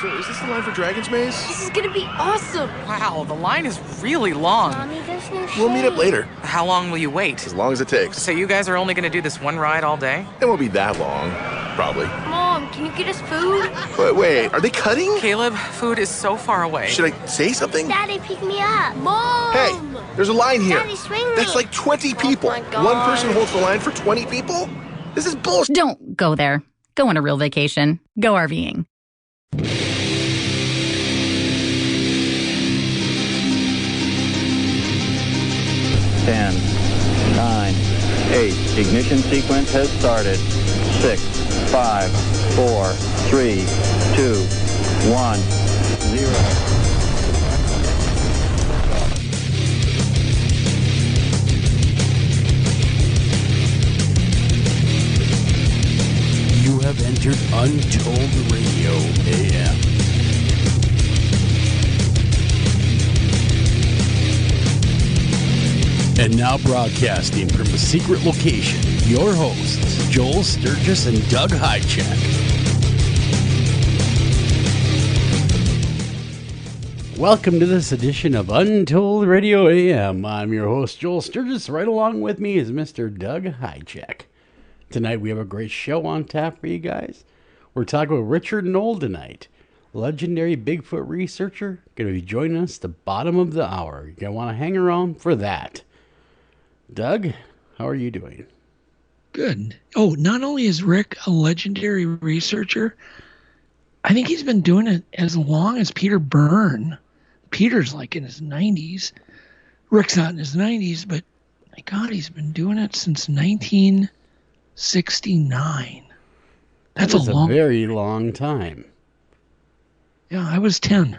So is this the line for Dragon's Maze? This is gonna be awesome. Wow, the line is really long. Mommy, there's no shade. We'll meet up later. How long will you wait? As long as it takes. So you guys are only gonna do this one ride all day? It won't be that long. Probably. Mom, can you get us food? Wait, are they cutting? Caleb, food is so far away. Should I say something? Daddy, pick me up. Mom! Hey, there's a line here. Daddy, swing me. That's like 20 people. my God. One person holds the line for 20 people? This is bullshit. Don't go there. Go on a real vacation. Go RVing. 10, 9, 8. Ignition sequence has started. 6, 5, 4, 3, 2, 1, 0. You have entered Untold Radio AM. And now broadcasting from a secret location, your hosts, Joel Sturgis and Doug Hychak. Welcome to this edition of Untold Radio AM. I'm your host, Joel Sturgis. Right along with me is Mr. Doug Hychak. Tonight we have a great show on tap for you guys. We're talking with Richard Noll tonight, legendary Bigfoot researcher, going to be joining us at the bottom of the hour. You're going to want to hang around for that. Doug, how are you doing? Good. Oh, not only is Rick a legendary researcher, I think he's been doing it as long as Peter Byrne. Peter's like in his 90s. Rick's not in his 90s, but my God, he's been doing it since 1969. That's a very long time. Yeah, I was 10.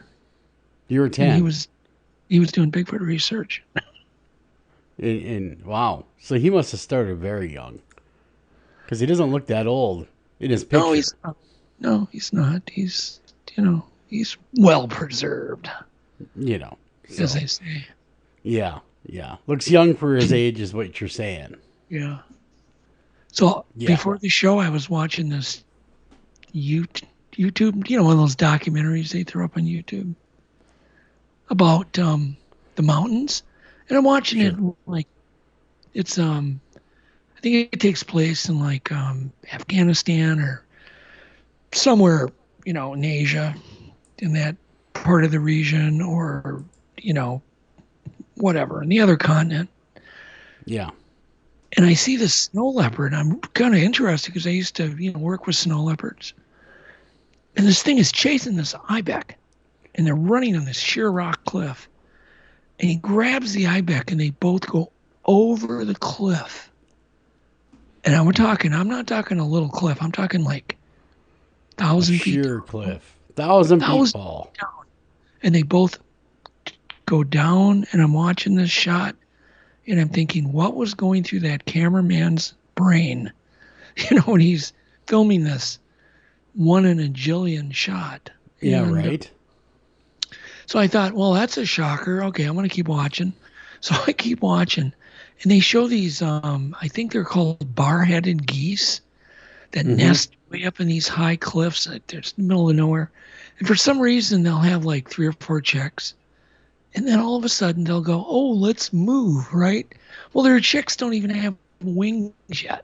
You were 10. And he was doing Bigfoot research. And wow, so he must have started very young, because he doesn't look that old in his picture. No, he's not. No, he's not. He's he's well preserved. So, as they say. Yeah. Looks young for his age, is what you're saying. Yeah. So before the show, I was watching this YouTube, one of those documentaries they throw up on YouTube about the mountains. And I'm watching it like it's I think it takes place in like Afghanistan or somewhere, in Asia, in that part of the region, or whatever, in the other continent. Yeah. And I see this snow leopard, and I'm kind of interested because I used to work with snow leopards. And this thing is chasing this ibex, and they're running on this sheer rock cliff. And he grabs the ibex, and they both go over the cliff. And I'm not talking a little cliff. I'm talking like 1,000 feet. Sheer cliff. 1,000 feet tall. And they both go down, and I'm watching this shot, and I'm thinking, what was going through that cameraman's brain, when he's filming this 1 in a jillion shot. Yeah, right. So I thought, well, that's a shocker. Okay, I'm going to keep watching. So I keep watching. And they show these, I think they're called bar-headed geese that nest way up in these high cliffs. They're in the middle of nowhere. And for some reason, they'll have like 3 or 4 chicks. And then all of a sudden, they'll go, oh, let's move, right? Well, their chicks don't even have wings yet.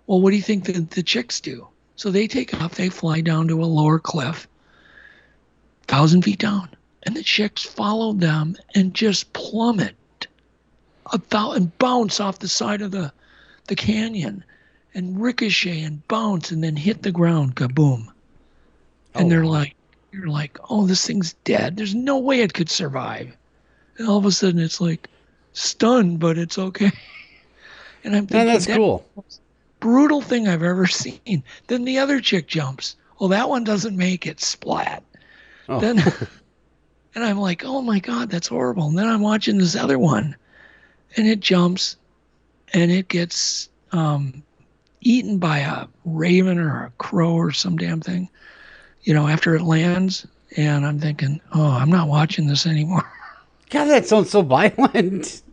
Well, what do you think the chicks do? So they take off. They fly down to a lower cliff, 1,000 feet down. And the chicks follow them and just plummet and bounce off the side of the canyon and ricochet and bounce and then hit the ground, kaboom. And you're like, oh, this thing's dead. There's no way it could survive. And all of a sudden it's like stunned, but it's okay. And I'm thinking, that's cool. The most brutal thing I've ever seen. Then the other chick jumps. Well, that one doesn't make it, splat. Oh. Then... And I'm like, oh, my God, that's horrible. And then I'm watching this other one, and it jumps, and it gets eaten by a raven or a crow or some damn thing, after it lands. And I'm thinking, oh, I'm not watching this anymore. God, that sounds so violent.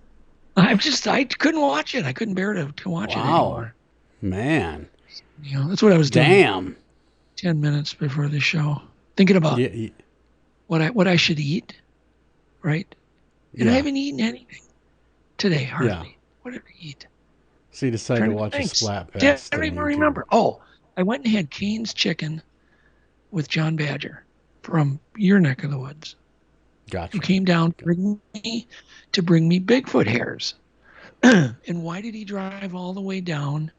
I couldn't watch it. I couldn't bear to watch it anymore. Man. That's what I was doing. Damn. 10 minutes before the show. thinking about Yeah. what I should eat, right? And Yeah. I haven't eaten anything today, hardly. Yeah. What did I eat? So you decided to watch a Thanks. Splat Yeah, Fest. I don't on even YouTube. remember. Oh, I went and had Cane's chicken with John Badger from your neck of the woods, Gotcha. who came down to bring me Bigfoot hairs. And why did he drive all the way down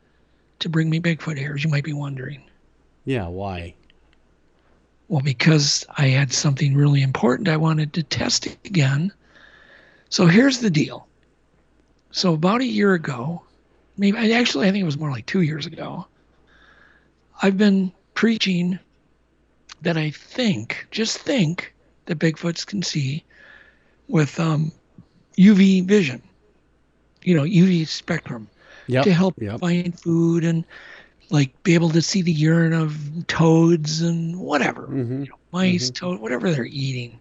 to bring me Bigfoot hairs, you might be wondering? Yeah, why? Well, because I had something really important I wanted to test again. So here's the deal. So about a year ago, I think it was more like 2 years ago, I've been preaching that I just think that Bigfoots can see with UV vision, UV spectrum, to help find food and like be able to see the urine of toads and whatever, mice, toad, whatever they're eating.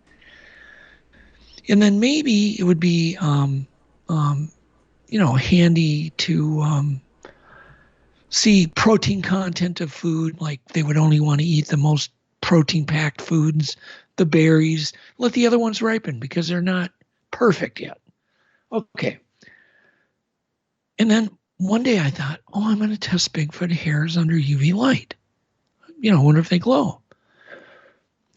And then maybe it would be, handy to see protein content of food. Like they would only want to eat the most protein-packed foods, the berries, let the other ones ripen because they're not perfect yet. Okay. And then one day I thought, I'm going to test Bigfoot hairs under UV light. I wonder if they glow.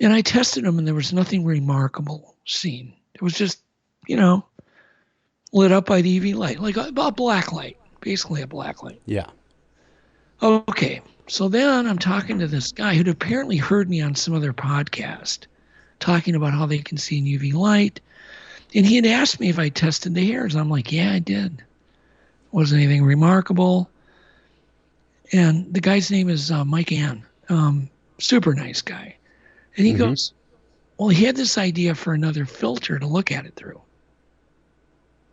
And I tested them and there was nothing remarkable seen. It was just, lit up by the UV light, like a black light, basically a black light. Yeah. Okay. So then I'm talking to this guy who'd apparently heard me on some other podcast talking about how they can see in UV light. And he had asked me if I tested the hairs. I'm like, yeah, I did. Wasn't anything remarkable. And the guy's name is Mike Ann. Super nice guy. And he goes, well, he had this idea for another filter to look at it through.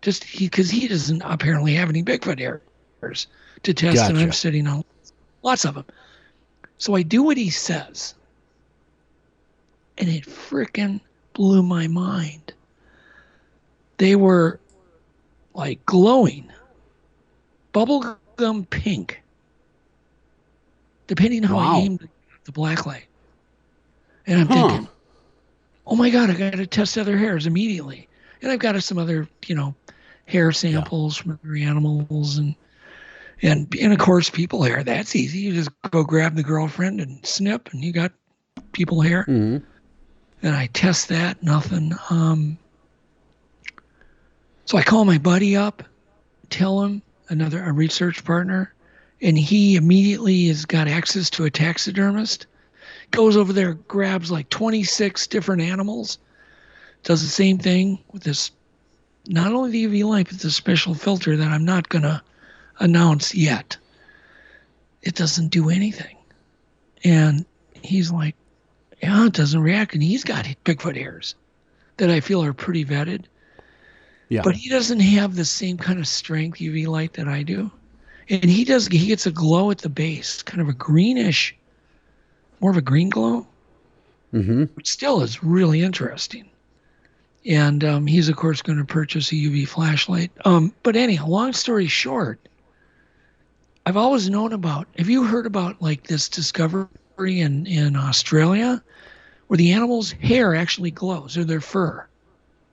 Just because he doesn't apparently have any Bigfoot hairs to test, and I'm sitting on lots of them. So I do what he says, and it frickin' blew my mind. They were like glowing, bubblegum pink, depending on how I aimed the black light. And I'm thinking, oh my God, I got to test other hairs immediately. And I've got some other, hair samples from other animals and of course people hair. That's easy. You just go grab the girlfriend and snip, and you got people hair. And I test that, nothing. So I call my buddy up, tell him, a research partner, and he immediately has got access to a taxidermist. Goes over there, grabs like 26 different animals, does the same thing with this, not only the UV light, but the special filter that I'm not going to announce yet. It doesn't do anything. And he's like, yeah, it doesn't react. And he's got Bigfoot hairs that I feel are pretty vetted. Yeah. But he doesn't have the same kind of strength UV light that I do. And he gets a glow at the base, kind of a greenish, more of a green glow, which still is really interesting. And he's, of course, going to purchase a UV flashlight. But anyhow, long story short, I've always known about, have you heard about like this discovery in Australia where the animal's hair actually glows, or their fur?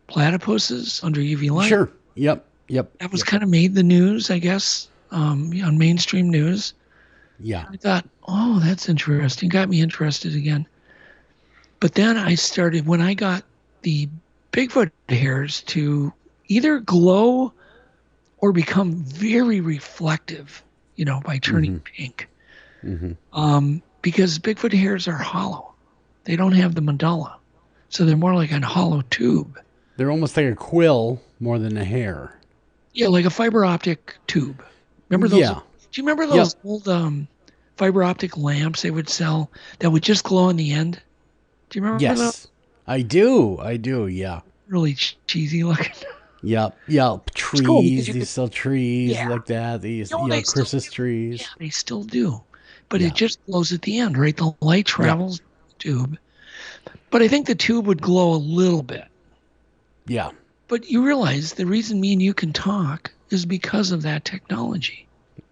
Platypuses under UV light? Sure. Yep. That was kind of made the news, I guess, on mainstream news. Yeah. I thought, oh, that's interesting. Got me interested again. But then I started, when I got the Bigfoot hairs to either glow or become very reflective, by turning pink. Because Bigfoot hairs are hollow. They don't have the medulla. So they're more like a hollow tube. They're almost like a quill more than a hair. Yeah, like a fiber optic tube. Remember those? Yeah. Do you remember those old fiber optic lamps they would sell that would just glow in the end? Do you remember those? Yes, I do, yeah. Really cheesy looking. Yep. Trees, cool they sell trees like that. These, Christmas trees. Yeah, they still do. But it just glows at the end, right? The light travels the tube. But I think the tube would glow a little bit. Yeah. But you realize the reason me and you can talk is because of that technology.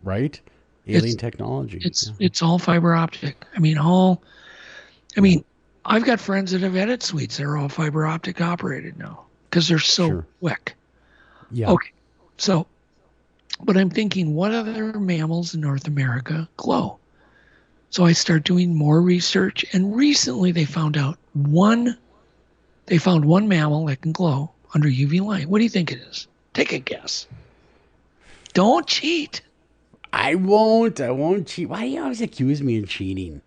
Right? Alien technology. It's all fiber optic. I've got friends that have edit suites. They're all fiber optic operated now because they're so quick. Yeah. Okay. So, but I'm thinking, what other mammals in North America glow? So I start doing more research, and recently they found one mammal that can glow under UV light. What do you think it is? Take a guess. Don't cheat. I won't cheat. Why do you always accuse me of cheating?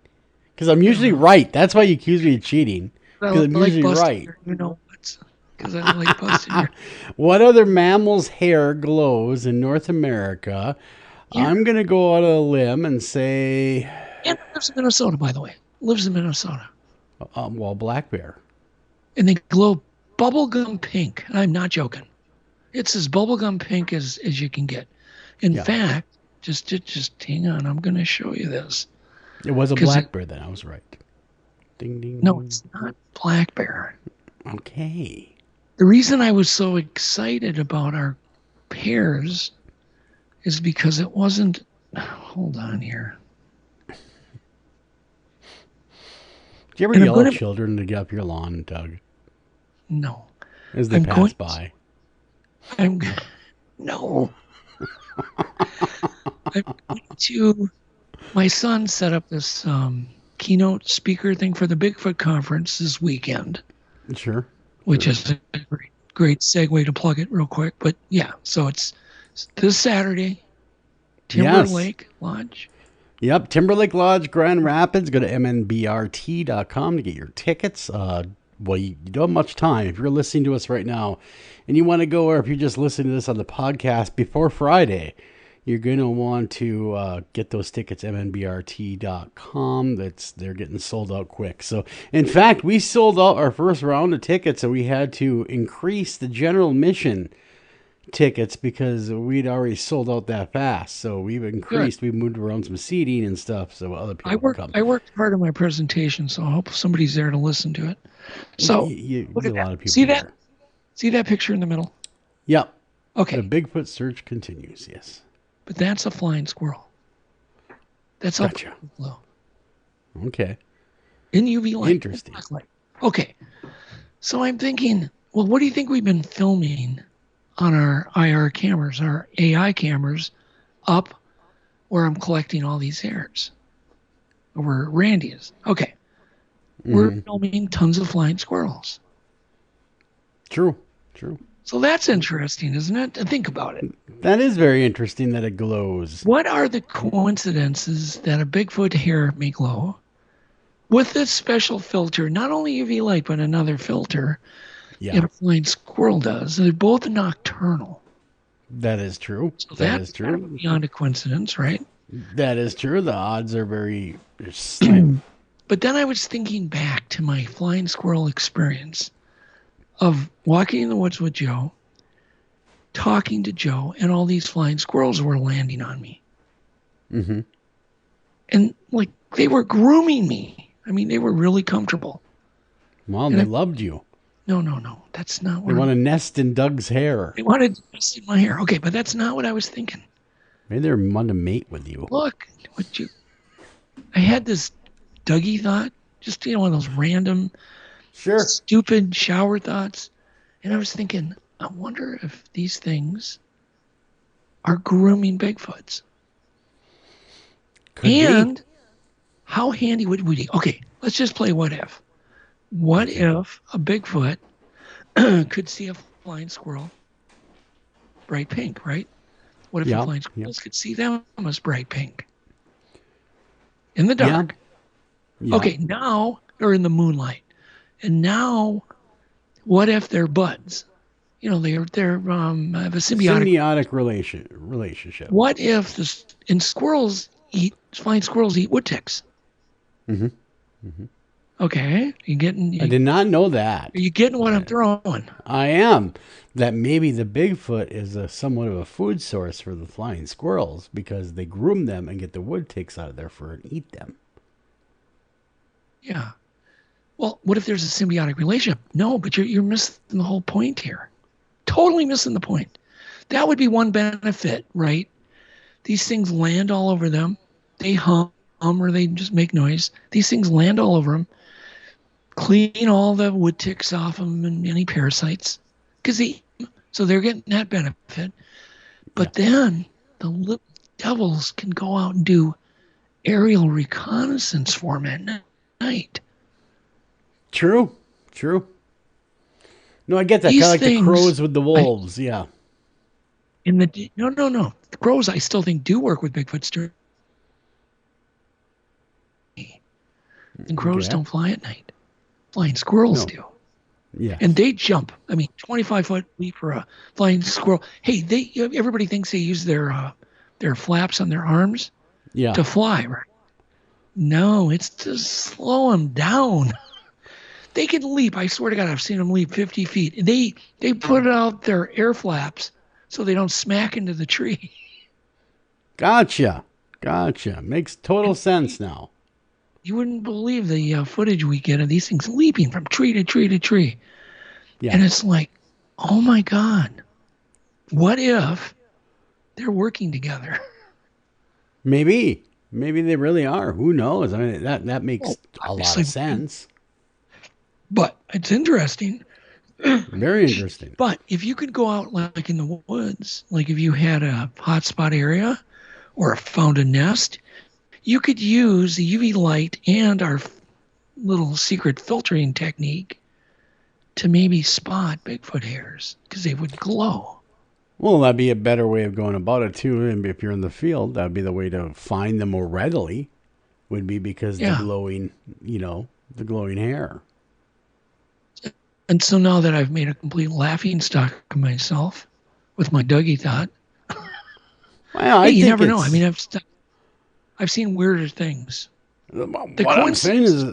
Because I'm usually right. That's why you accuse me of cheating. Because I'm usually right. You know what's because I like busting your... What other mammal's hair glows in North America? Yeah. I'm going to go out on a limb and say... And lives in Minnesota, by the way. Lives in Minnesota. Well, black bear. And they glow bubblegum pink. I'm not joking. It's as bubblegum pink as you can get. In fact, just hang on. I'm going to show you this. It was a black bear then. I was right. Ding, ding. No, it's not black bear. Okay. The reason I was so excited about our pairs is because it wasn't... Hold on here. Do you ever yell at children to get up your lawn, Doug? No. As they pass by? No. I'm going to... My son set up this keynote speaker thing for the Bigfoot conference this weekend. Sure. Which is a great segue to plug it real quick. But yeah, so it's this Saturday, Timberlake Lodge. Yep, Timberlake Lodge, Grand Rapids. Go to mnbrt.com to get your tickets. Well, you don't have much time. If you're listening to us right now and you want to go, or if you're just listening to this on the podcast before Friday, you're going to want to get those tickets, mnbrt.com. They're getting sold out quick. So, in fact, we sold out our first round of tickets, so we had to increase the general admission tickets because we'd already sold out that fast. So we've increased. We moved around some seating and stuff so other people can come. I worked hard on my presentation, so I hope somebody's there to listen to it. So look at a lot of people. See that? See that picture in the middle? Yep. Okay. The Bigfoot search continues. Yes. But that's a flying squirrel. That's gotcha. Low. Okay. In UV light. Interesting. Okay. So I'm thinking, well, what do you think we've been filming on our IR cameras, our AI cameras, up where I'm collecting all these hairs? Or where Randy is. Okay. We're filming tons of flying squirrels. True. So that's interesting, isn't it? Think about it. That is very interesting that it glows. What are the coincidences that a Bigfoot hair may glow with this special filter, not only UV light, but another filter that a flying squirrel does? They're both nocturnal. That is true. So that is true. Beyond a coincidence, right? That is true. The odds are very slim. But then I was thinking back to my flying squirrel experience of walking in the woods with Joe, talking to Joe, and all these flying squirrels were landing on me. Mm-hmm. And like they were grooming me. I mean, they were really comfortable. Well, they loved you. No. That's not what they want to nest in Doug's hair. They wanted to nest in my hair. Okay, but that's not what I was thinking. Maybe they want to mate with you. Look, I had this Dougie thought, just one of those random, stupid shower thoughts, and I was thinking, I wonder if these things are grooming Bigfoots. And how handy would we be? Okay, let's just play what if. What if a Bigfoot could see a flying squirrel bright pink, right? What if the flying squirrels could see them as bright pink? In the dark. Yeah. Okay, now they're in the moonlight. And now, what if they're buds? They're have a symbiotic relationship. What if flying squirrels eat wood ticks? Mm-hmm. Mm-hmm. Okay, I did not know that. Are you getting what I'm throwing? I am. That maybe the Bigfoot is somewhat of a food source for the flying squirrels because they groom them and get the wood ticks out of their fur and eat them. Yeah. Well, what if there's a symbiotic relationship? No, but you're missing the whole point here. Totally missing the point. That would be one benefit, right? These things land all over them. They hum or they just make noise. These things land all over them. clean all the wood ticks off them and any parasites, because they eat them, so they're getting that benefit. But then the little devils can go out and do aerial reconnaissance for them at night. True. No, I get that. Kind of like the crows with the wolves. Yeah. No. The crows, I still think, do work with Bigfoot. And crows don't fly at night. Flying squirrels do. Yeah. And they jump. 25-foot leap for a flying squirrel. Hey, everybody thinks they use their flaps on their arms to fly, right? No, it's to slow them down. They can leap. I swear to God, I've seen them leap 50 feet. They put out their air flaps so they don't smack into the tree. Gotcha. Makes total sense now. You wouldn't believe the footage we get of these things leaping from tree to tree to tree. Yeah. And it's like, oh my God, what if they're working together? Maybe they really are. Who knows? That makes a lot of sense. But it's interesting. Very interesting. But if you could go out like in the woods, like if you had a hotspot area or found a nest, you could use the UV light and our little secret filtering technique to maybe spot Bigfoot hairs because they would glow. Well, that'd be a better way of going about it too. And if you're in the field, that'd be the way to find them more readily. Would be because the glowing, the glowing hair. And so now that I've made a complete laughing stock of myself with my Dougie thought, well, you never know. I've seen weirder things. What I'm saying is,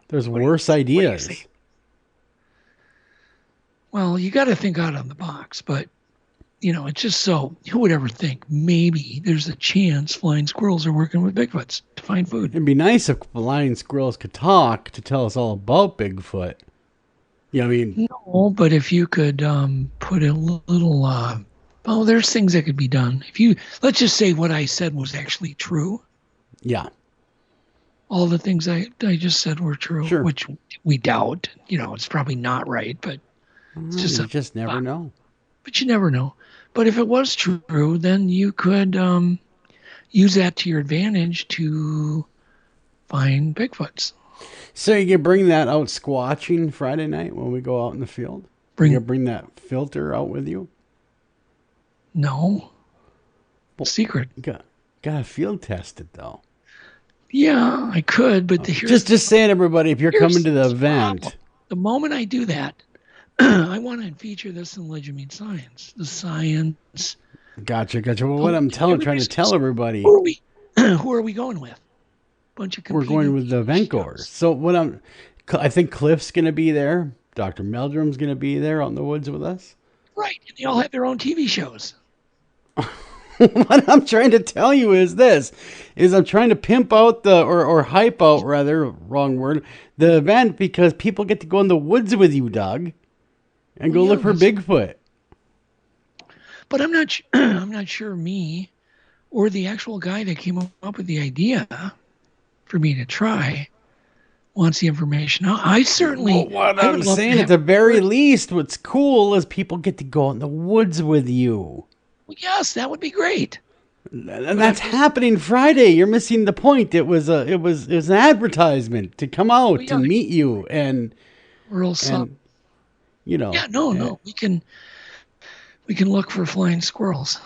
there's worse ideas. Well, you got to think out of the box, but it's just so, who would ever think maybe there's a chance flying squirrels are working with Bigfoots to find food? It'd be nice if flying squirrels could talk to tell us all about Bigfoot. No, but if you could put a little, there's things that could be done. Let's just say what I said was actually true. Yeah. All the things I just said were true, sure. Which we doubt. It's probably not right, but it's just you just never know. But you never know. But if it was true, then you could use that to your advantage to find Bigfoots. So you can bring that out squatching Friday night when we go out in the field? You bring that filter out with you? No. Well, secret. Got to field test it, though. Yeah, I could, but just saying, everybody, if you're coming to the event. The moment I do that, I want to feature this in Legend Meets Science. The science. Gotcha. Well, what I'm trying to tell everybody. Who are we going with? We're going with the event goers. So I think Cliff's going to be there. Dr. Meldrum's going to be there out in the woods with us. Right. And they all have their own TV shows. What I'm trying to tell you is I'm trying to pimp out or hype out, rather, wrong word, the event because people get to go in the woods with you, Doug, and go look for Bigfoot. But I'm not sure me or the actual guy that came up with the idea for me to try wants the information. I certainly. Well, what I'm saying, at the very least, what's cool is people get to go in the woods with you. Well, yes, that would be great. And that's happening Friday. You're missing the point. It was an advertisement to come out to meet you and real something. Yeah, no. We can look for flying squirrels.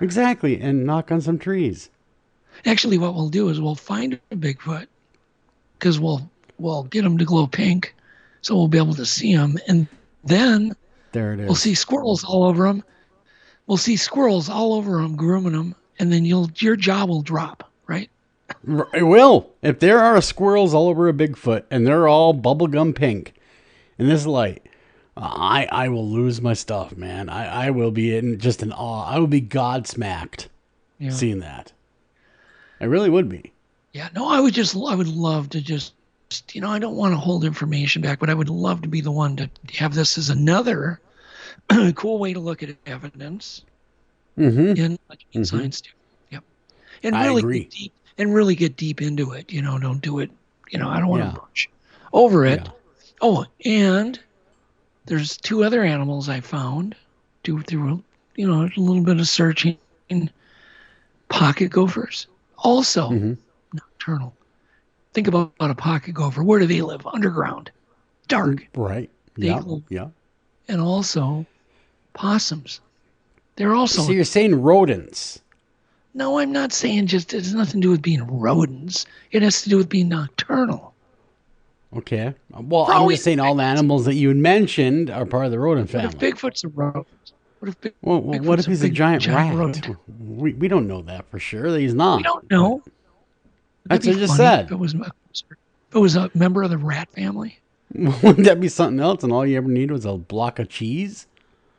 Exactly, and knock on some trees. Actually, what we'll do is we'll find a Bigfoot because we'll get them to glow pink, so we'll be able to see them, and then there it is. We'll see squirrels all over them. Grooming them, and then your job will drop, right? It will. If there are squirrels all over a Bigfoot and they're all bubblegum pink in this light, I will lose my stuff, man. I will be in awe. I will be godsmacked seeing that. I really would be. Yeah, no, I would love to just, I don't want to hold information back, but I would love to be the one to have this as another cool way to look at evidence in science too. Yep. And really agree. Get deep into it. Don't do it. I don't want to push. over it. Yeah. Oh, and there's 2 other animals I found through a little bit of searching. Pocket gophers, also nocturnal. Think about a pocket gopher. Where do they live? Underground, dark. Right. They Yeah. live- Yeah. And also possums. They're also. So you're saying rodents? No, I'm not saying just. It has nothing to do with being rodents. It has to do with being nocturnal. Okay. Well, I'm Probably just saying all the animals that you had mentioned are part of the rodent What if family. Bigfoot's a rodent? What if What if he's a big, giant rat? rodent? We don't know that for sure. He's not. We don't know. That's That'd what I be just funny said. If it was a member of the rat family. Wouldn't that be something else? And all you ever need was a block of cheese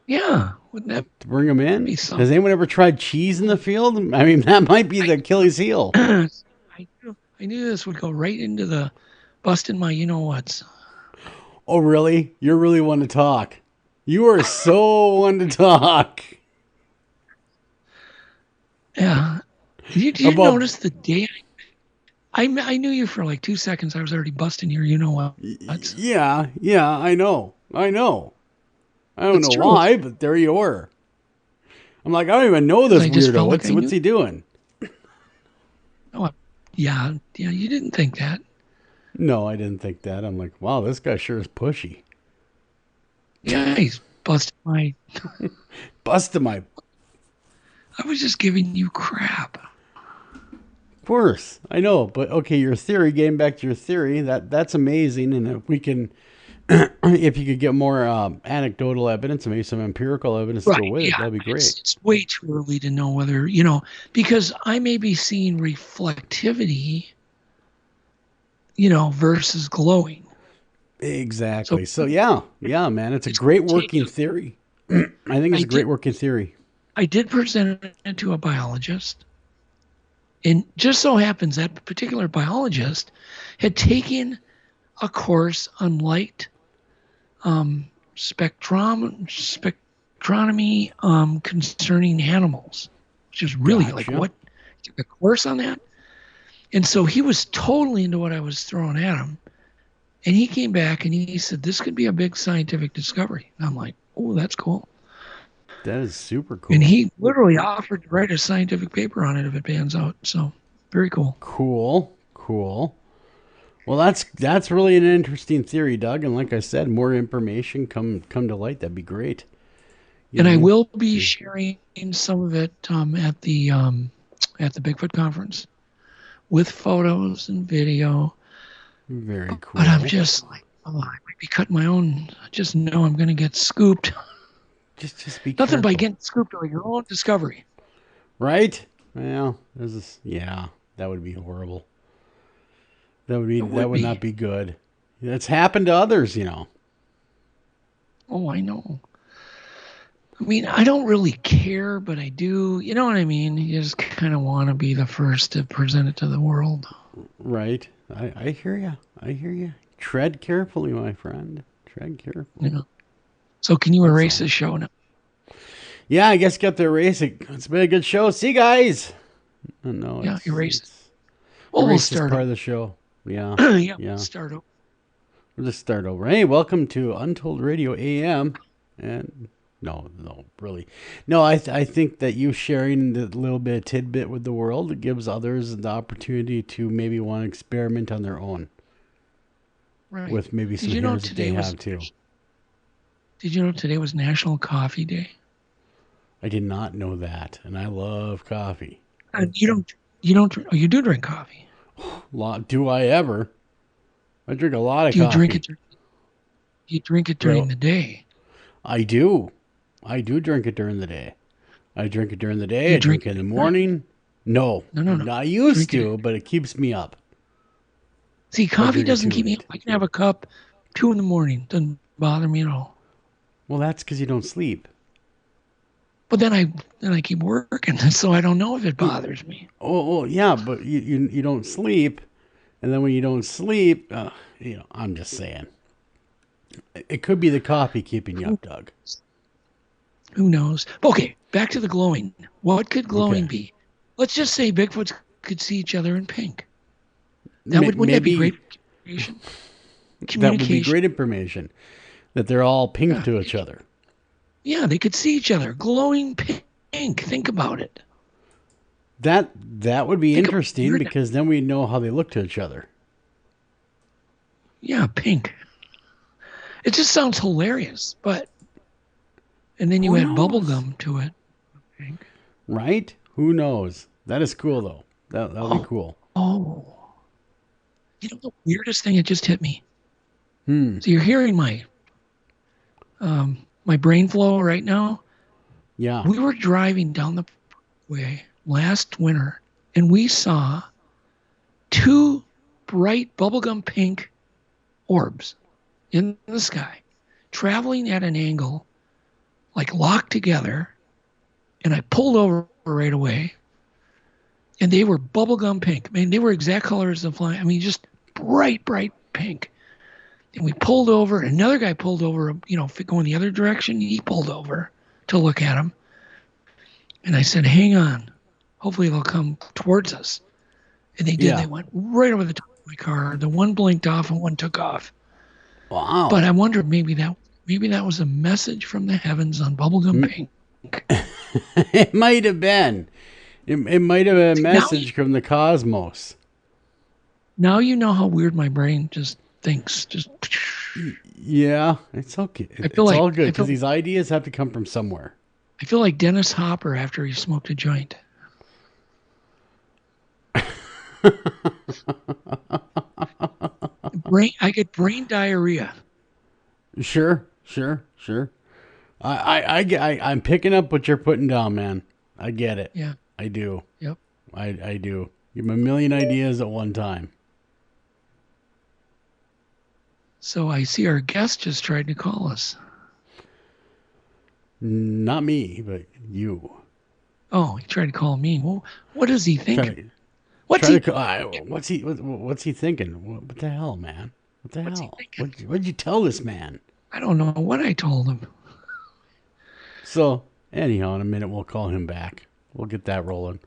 Yeah, wouldn't that to bring them in? be something? Has anyone ever tried cheese in the field? I mean, that might be the Achilles heel. I knew this would go right into the busting my you-know-whats. Oh, really? You're really one to talk. You are so one to talk. Yeah. Did you About- notice the day I knew you for like 2 seconds. I was already busting your you-know-whats. Yeah, I know. I don't That's know true. why, but there you were. I'm like, I don't even know this I just weirdo. felt like What's he doing? Oh, yeah, you didn't think that. No, I didn't think that. I'm like, wow, this guy sure is pushy. Yeah, he's busting my... Busted my... I was just giving you crap. Of course, I know, but okay, your theory, getting back to your theory, that's amazing, and if we can, if you could get more anecdotal evidence and maybe some empirical evidence to go with it, that'd be great. It's way too early to know whether, because I may be seeing reflectivity, versus glowing. Exactly. So yeah, man, it's a great working theory. I think it's a great working theory. I did present it to a biologist. And just so happens that particular biologist had taken a course on light spectronomy concerning animals, which is really like Gotcha. what? He took a course on that. And so he was totally into what I was throwing at him. And he came back and he said, this could be a big scientific discovery. And I'm like, oh, that's cool. That is super cool. And he literally offered to write a scientific paper on it if it pans out. So very cool. Cool. Well, that's really an interesting theory, Doug. And like I said, more information come to light. That'd be great. And I will be sharing some of it at the Bigfoot conference with photos and video. Very cool. But I'm just like, I might be cutting my own. I just know I'm going to get scooped. Just be Nothing by careful. getting scooped on your own discovery. Right? Well, that would be horrible. That would not be good. That's happened to others, Oh, I know. I mean, I don't really care, but I do. You know what I mean? You just kind of want to be the first to present it to the world. Right. I hear you. Tread carefully, my friend. Tread carefully. So can you erase this show now? Yeah, I guess get to erase it. It's been a good show. See you guys. No, Yeah, erase it. Well, We'll erase is start part over. of the show. Yeah. Yeah, Yeah. start over. We'll just start over. Hey, welcome to Untold Radio AM. And no, really. No, I think that you sharing the little bit of tidbit with the world, it gives others the opportunity to maybe want to experiment on their own. Right. With maybe some Did you know hairs that they today was have too. Did you know today was National Coffee Day? I did not know that, and I love coffee. You don't. Oh, you do drink coffee. Do I ever? I drink a lot of Do you coffee. drink it? You drink it during Well, the day. I do. I do drink it during the day. I drink it during the day. You I drink drink it in it the at night? morning. No. No. I used Drink to, but it keeps me up. See, coffee drink it doesn't too keep me late. up. I can have a cup 2 a.m. Doesn't bother me at all. Well, that's because you don't sleep. But then I keep working, so I don't know if it bothers me. Oh, yeah, but you don't sleep, and then when you don't sleep, I'm just saying. It could be the coffee keeping you up, Doug. Who knows? Okay, back to the glowing. What could glowing Okay. be? Let's just say Bigfoots could see each other in pink. Wouldn't that be Maybe- great? Creation? That would be communication. great information. That they're all pink to each other. Yeah, they could see each other. Glowing pink. Think about it. That would be Think interesting about- because then we know how they look to each other. Yeah, pink. It just sounds hilarious, but... And then you Who add knows? bubble gum to it. Pink. Right? Who knows? That is cool, though. That would be cool. Oh. You know the weirdest thing that just hit me? Hmm. So you're hearing my brain flow right now? Yeah. We were driving down the way last winter, and we saw 2 bright bubblegum pink orbs in the sky, traveling at an angle, like locked together. And I pulled over right away, and they were bubblegum pink. I mean, they were exact colors of flying. I mean, just bright, bright pink. And we pulled over. Another guy pulled over, going the other direction. He pulled over to look at them. And I said, hang on. Hopefully they'll come towards us. And they did. Yeah. They went right over the top of my car. The one blinked off and one took off. Wow. But I wondered maybe that was a message from the heavens on bubblegum pink. It might have been. It might have been a message from the cosmos. Now you know how weird my brain just thinks. Just Yeah, it's okay. It's feel like- all good I feel- because these ideas have to come from somewhere. I feel like Dennis Hopper after he smoked a joint. I get brain diarrhea. Sure. I'm picking up what you're putting down, man. I get it. Yeah. I do. Yep. I do. You have a million ideas at one time. So I see our guest just tried to call us. Not me, but you. Oh, he tried to call me. Well, what does he think? What's he thinking? What the hell, man? What the What's he hell? thinking? What'd you tell this man? I don't know what I told him. So, anyhow, in a minute we'll call him back. We'll get that rolling.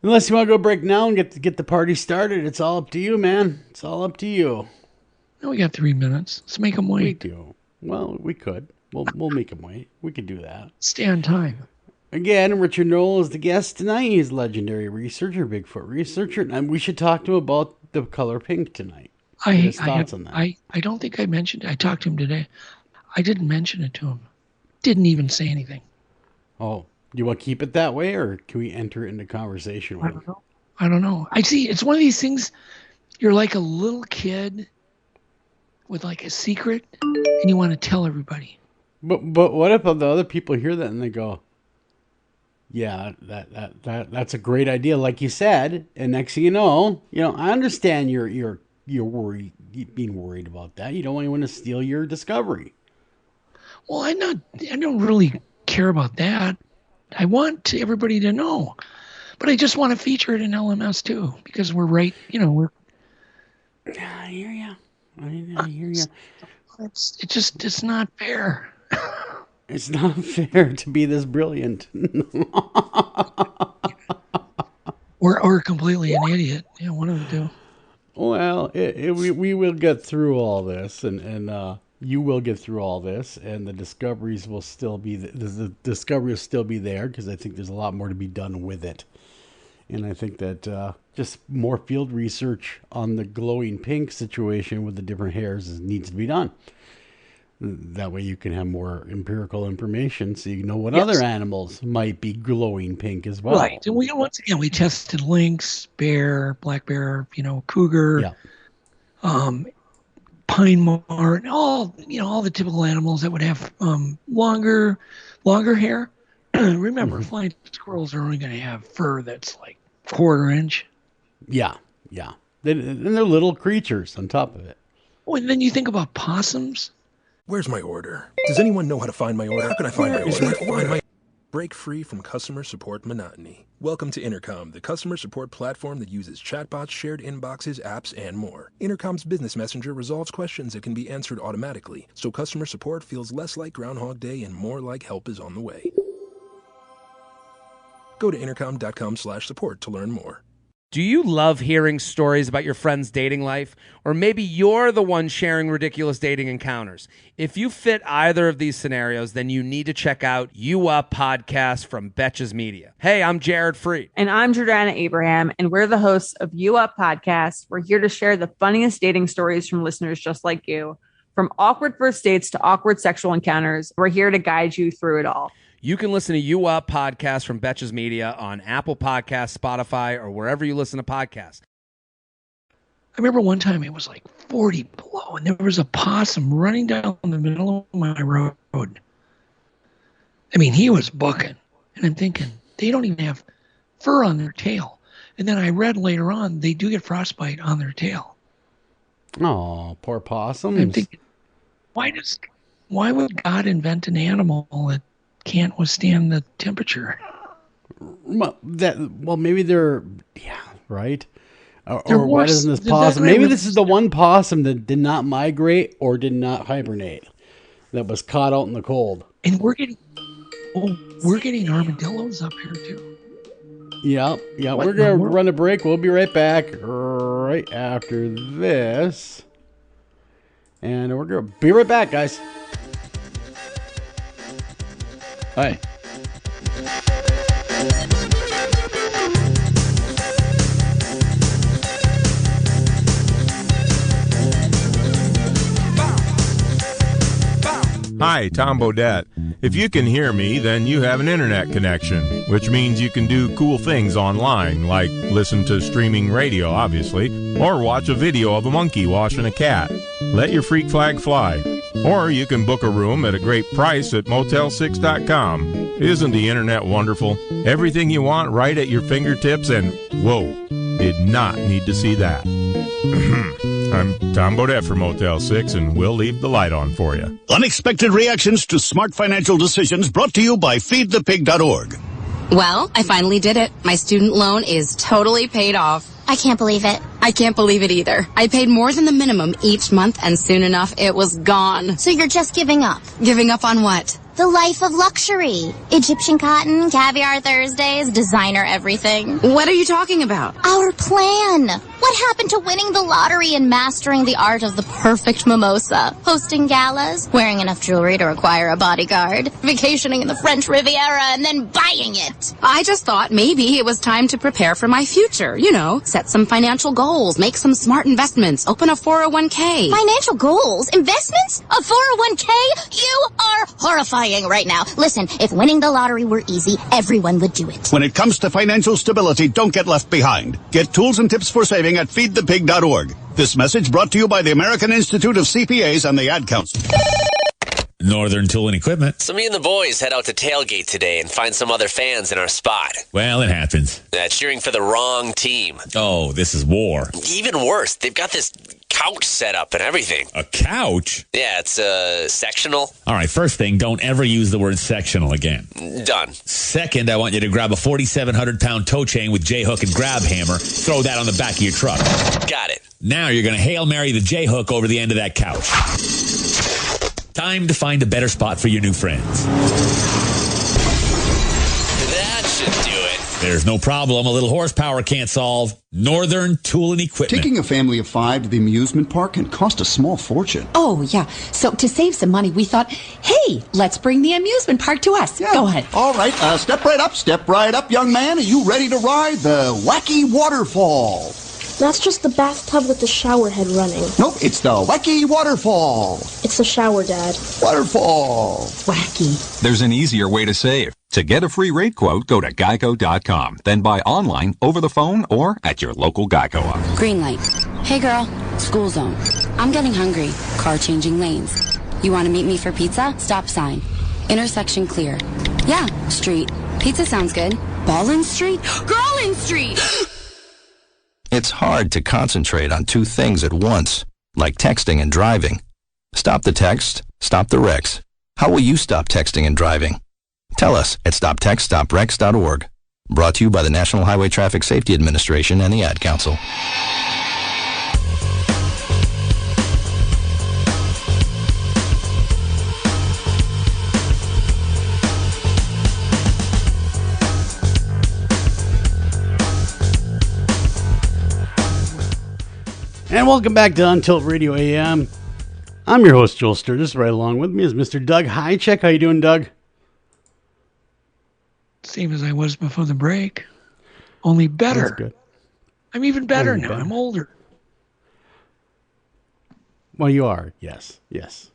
Unless you want to go break now and get the party started, it's all up to you, man. It's all up to you. Now we got 3 minutes. Let's make him We wait. do. Well, we could. We'll make him wait. We could do that. Stay on time. Again, Richard Noll is the guest tonight. He's a legendary researcher, Bigfoot researcher, and we should talk to him about the color pink tonight. Get his thoughts on that. I don't think I mentioned it. I talked to him today. I didn't mention it to him. Didn't even say anything. Oh, do you want to keep it that way, or can we enter into conversation with him? I don't know. I see. It's one of these things. You're like a little kid with like a secret, and you want to tell everybody. But what if the other people hear that and they go, "Yeah, that's a great idea," like you said, and next thing you know, I understand you're worried, being worried about that. You don't want anyone to steal your discovery. Well, I don't really care about that. I want everybody to know, but I just want to feature it in LMS too because we're right. We're. I hear you. I hear you. It's not fair. It's not fair to be this brilliant. or completely an idiot. Yeah, one of the two. Well, we will get through all this, and you will get through all this, and the discoveries will still be the discovery will still be there because I think there's a lot more to be done with it, and I think that just more field research on the glowing pink situation with the different hairs needs to be done. That way you can have more empirical information so you know what other animals might be glowing pink as well. Right. And once again, we tested lynx, bear, black bear, cougar, pine marten, all the typical animals that would have longer hair. Remember, flying squirrels are only going to have fur that's like 1/4 inch. Yeah. And they're little creatures on top of it. Oh, and then you think about possums. Where's my order? Does anyone know how to find my order? How can I find my order? Break free from customer support monotony. Welcome to Intercom, the customer support platform that uses chatbots, shared inboxes, apps, and more. Intercom's business messenger resolves questions that can be answered automatically, so customer support feels less like Groundhog Day and more like help is on the way. Go to intercom.com/support to learn more. Do you love hearing stories about your friend's dating life? Or maybe you're the one sharing ridiculous dating encounters. If you fit either of these scenarios, then you need to check out You Up Podcast from Betches Media. Hey, I'm Jared Freed. And I'm Jordana Abraham, and we're the hosts of You Up Podcast. We're here to share the funniest dating stories from listeners just like you. From awkward first dates to awkward sexual encounters, we're here to guide you through it all. You can listen to You Up Podcast from Betches Media on Apple Podcasts, Spotify, or wherever you listen to podcasts. I remember one time it was like 40 below, and there was a possum running down the middle of my road. I mean, he was bucking, and I'm thinking, they don't even have fur on their tail. And then I read later on, they do get frostbite on their tail. Oh, poor possums. I'm thinking, why would God invent an animal that can't withstand the temperature? Well, maybe they're, right? They're Or why doesn't this possum? Maybe this is the one possum that did not migrate or did not hibernate, that was caught out in the cold. And we're getting armadillos up here too. Yeah. We're going to run a break. We'll be right back right after this. And we're going to be right back, guys. Hi. Hi, Tom Bodette. If you can hear me, then you have an internet connection, which means you can do cool things online, like listen to streaming radio, obviously, or watch a video of a monkey washing a cat. Let your freak flag fly. Or you can book a room at a great price at motel6.com. Isn't the internet wonderful? Everything you want right at your fingertips, and whoa, did not need to see that. I'm Tom Bodette from Motel 6, and we'll leave the light on for you. Unexpected reactions to smart financial decisions brought to you by feedthepig.org. Well, I finally did it. My student loan is totally paid off. I can't believe it. I can't believe it either. I paid more than the minimum each month, and soon enough, it was gone. So you're just giving up? Giving up on what? The life of luxury. Egyptian cotton, caviar Thursdays, designer everything. What are you talking about? Our plan. What happened to winning the lottery and mastering the art of the perfect mimosa? Hosting galas, wearing enough jewelry to require a bodyguard, vacationing in the French Riviera, and then buying it. I just thought maybe it was time to prepare for my future. You know, set some financial goals, make some smart investments, open a 401k. Financial goals? Investments? A 401k? You are horrifying right now. Listen, if winning the lottery were easy, everyone would do it. When it comes to financial stability, don't get left behind. Get tools and tips for saving at feedthepig.org. This message brought to you by the American Institute of CPAs and the Ad Council. Northern Tool and Equipment. So me and the boys head out to tailgate today and find some other fans in our spot. Well, it happens. Cheering for the wrong team. Oh, this is war. Even worse, they've got this couch set up and everything. A couch? Yeah, it's sectional. All right, first thing, don't ever use the word sectional again. Done. Second, I want you to grab a 4,700-pound tow chain with J-hook and grab hammer. Throw that on the back of your truck. Got it. Now you're going to Hail Mary the J-hook over the end of that couch. Time to find a better spot for your new friends. That should do it. There's no problem a little horsepower can't solve. Northern Tool and Equipment. Taking a family of 5 to the amusement park can cost a small fortune. Oh, yeah. So to save some money, we thought, hey, let's bring the amusement park to us. Yeah. Go ahead. All right. Step right up, young man. Are you ready to ride the wacky waterfall? That's just the bathtub with the shower head running. Nope, it's the wacky waterfall. It's the shower, Dad. Waterfall. Wacky. There's an easier way to save. To get a free rate quote, go to geico.com. Then buy online, over the phone, or at your local Geico office. Green light. Hey, girl. School zone. I'm getting hungry. Car changing lanes. You want to meet me for pizza? Stop sign. Intersection clear. Yeah, street. Pizza sounds good. Ballin Street? Girlin Street! It's hard to concentrate on two things at once, like texting and driving. Stop the text, stop the wrecks. How will you stop texting and driving? Tell us at stoptextstoprex.org. Brought to you by the National Highway Traffic Safety Administration and the Ad Council. And welcome back to Untold Radio AM. I'm your host, Joel Sturgis. Right along with me is Mr. Doug Highcheck. How you doing, Doug? Same as I was before the break. Only better. That's good. I'm even better Only now. better. I'm older. Well, you are. Yes.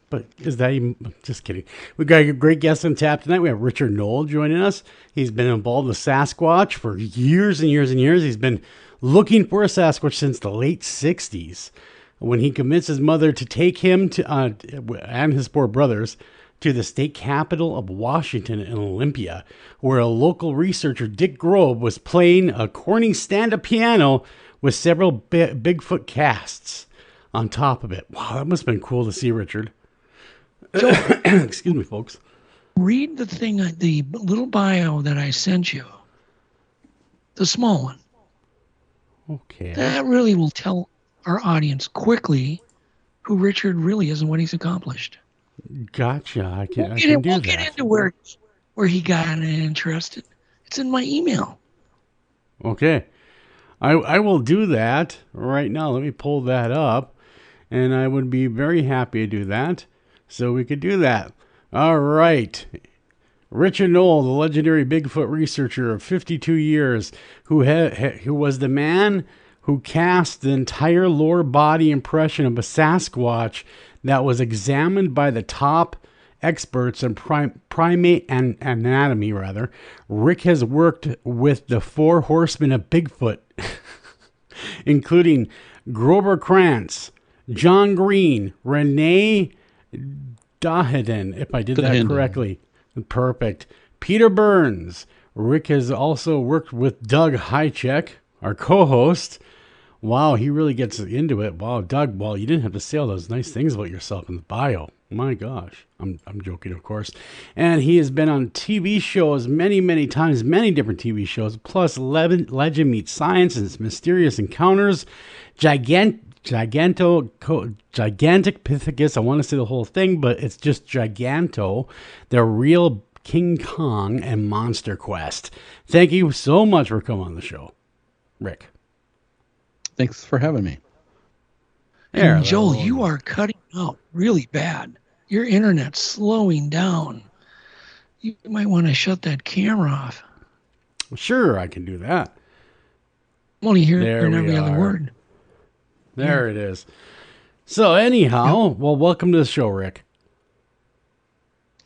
But is that even... Just kidding. We've got a great guest on tap tonight. We have Richard Noll joining us. He's been involved with Sasquatch for years and years and years. He's been looking for a Sasquatch since the late 60s. When he convinced his mother to take him to and his 4 brothers to the state capital of Washington in Olympia, where a local researcher, Dick Grove, was playing a corny stand-up piano with several Bigfoot casts on top of it. Wow, that must have been cool to see, Richard. Excuse me, folks. Read the thing, the little bio that I sent you. The small one. Okay. That really will tell our audience quickly who Richard really is and what he's accomplished. Gotcha. I can do we'll that. get into where he got interested. It's in my email. Okay. I will do that right now. Let me pull that up. And I would be very happy to do that. So we could do that. All right. Richard Noll, the legendary Bigfoot researcher of 52 years, who was the man who cast the entire lower body impression of a Sasquatch that was examined by the top experts in primate and anatomy, rather. Rick has worked with the 4 horsemen of Bigfoot, including Grover Krantz, John Green, Rene Dahinden, if I did that correctly. Perfect. Peter Burns. Rick has also worked with Doug Highcheck, our co-host. Wow, he really gets into it. Wow, Doug, well, you didn't have to say all those nice things about yourself in the bio. My gosh. I'm joking, of course. And he has been on TV shows many, many times, many different TV shows, plus Legend Meets Science and its Mysterious Encounters, Gigantic Pithecus. I want to say the whole thing, but it's just Giganto, The Real King Kong, and Monster Quest. Thank you so much for coming on the show, Rick. Thanks for having me. And Joel, you are cutting out really bad. Your internet's slowing down. You might want to shut that camera off. Sure, I can do that. I'm only hearing every other word. There it is. So anyhow, well, welcome to the show, Rick.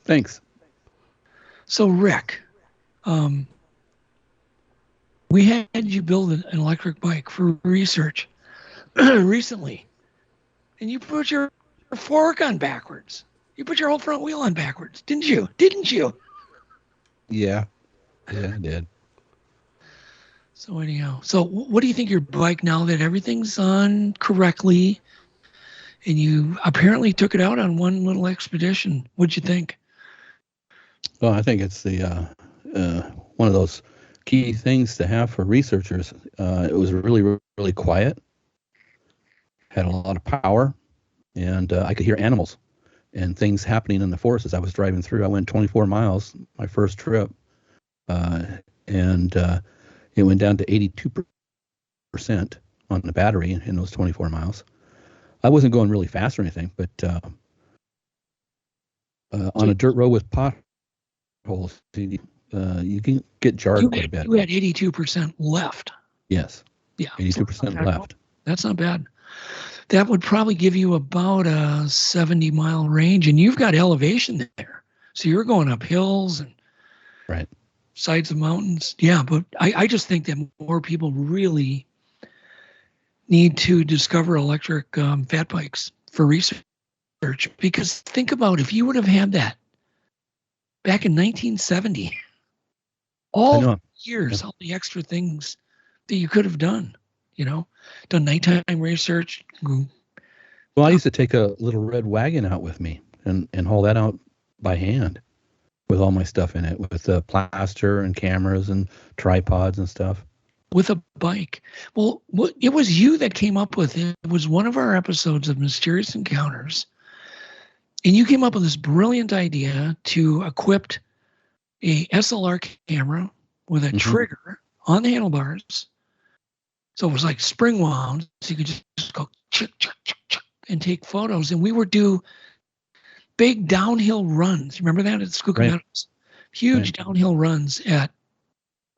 Thanks. So Rick, we had you build an electric bike for research recently, and you put your fork on backwards. You put your whole front wheel on backwards, didn't you? Yeah, I did. So anyhow, what do you think your bike, now that everything's on correctly, and you apparently took it out on one little expedition? What'd you think? Well, I think it's the one of those key things to have for researchers. It was really, really quiet, had a lot of power, and I could hear animals and things happening in the forest as I was driving through. I went 24 miles my first trip, and it went down to 82% on the battery in those 24 miles. I wasn't going really fast or anything, but on a dirt road with potholes, you can get jarred quite a bit. You had 82% left. Yes. Yeah. 82% left. That's not bad. That would probably give you about a 70-mile range, and you've got elevation there. So you're going up hills and right sides of mountains. Yeah, but I just think that more people really need to discover electric fat bikes for research. Because think about if you would have had that back in 1970, all the years, all the extra things that you could have done, done nighttime research. Well, I used to take a little red wagon out with me and haul that out by hand with all my stuff in it, with plaster and cameras and tripods and stuff. With a bike. Well, it was you that came up with it. It was one of our episodes of Mysterious Encounters. And you came up with this brilliant idea to equip a SLR camera with a trigger on the handlebars. So it was like spring wound. So you could just go and take photos. And we would do big downhill runs. Remember that at Skookum Meadows? Huge downhill runs at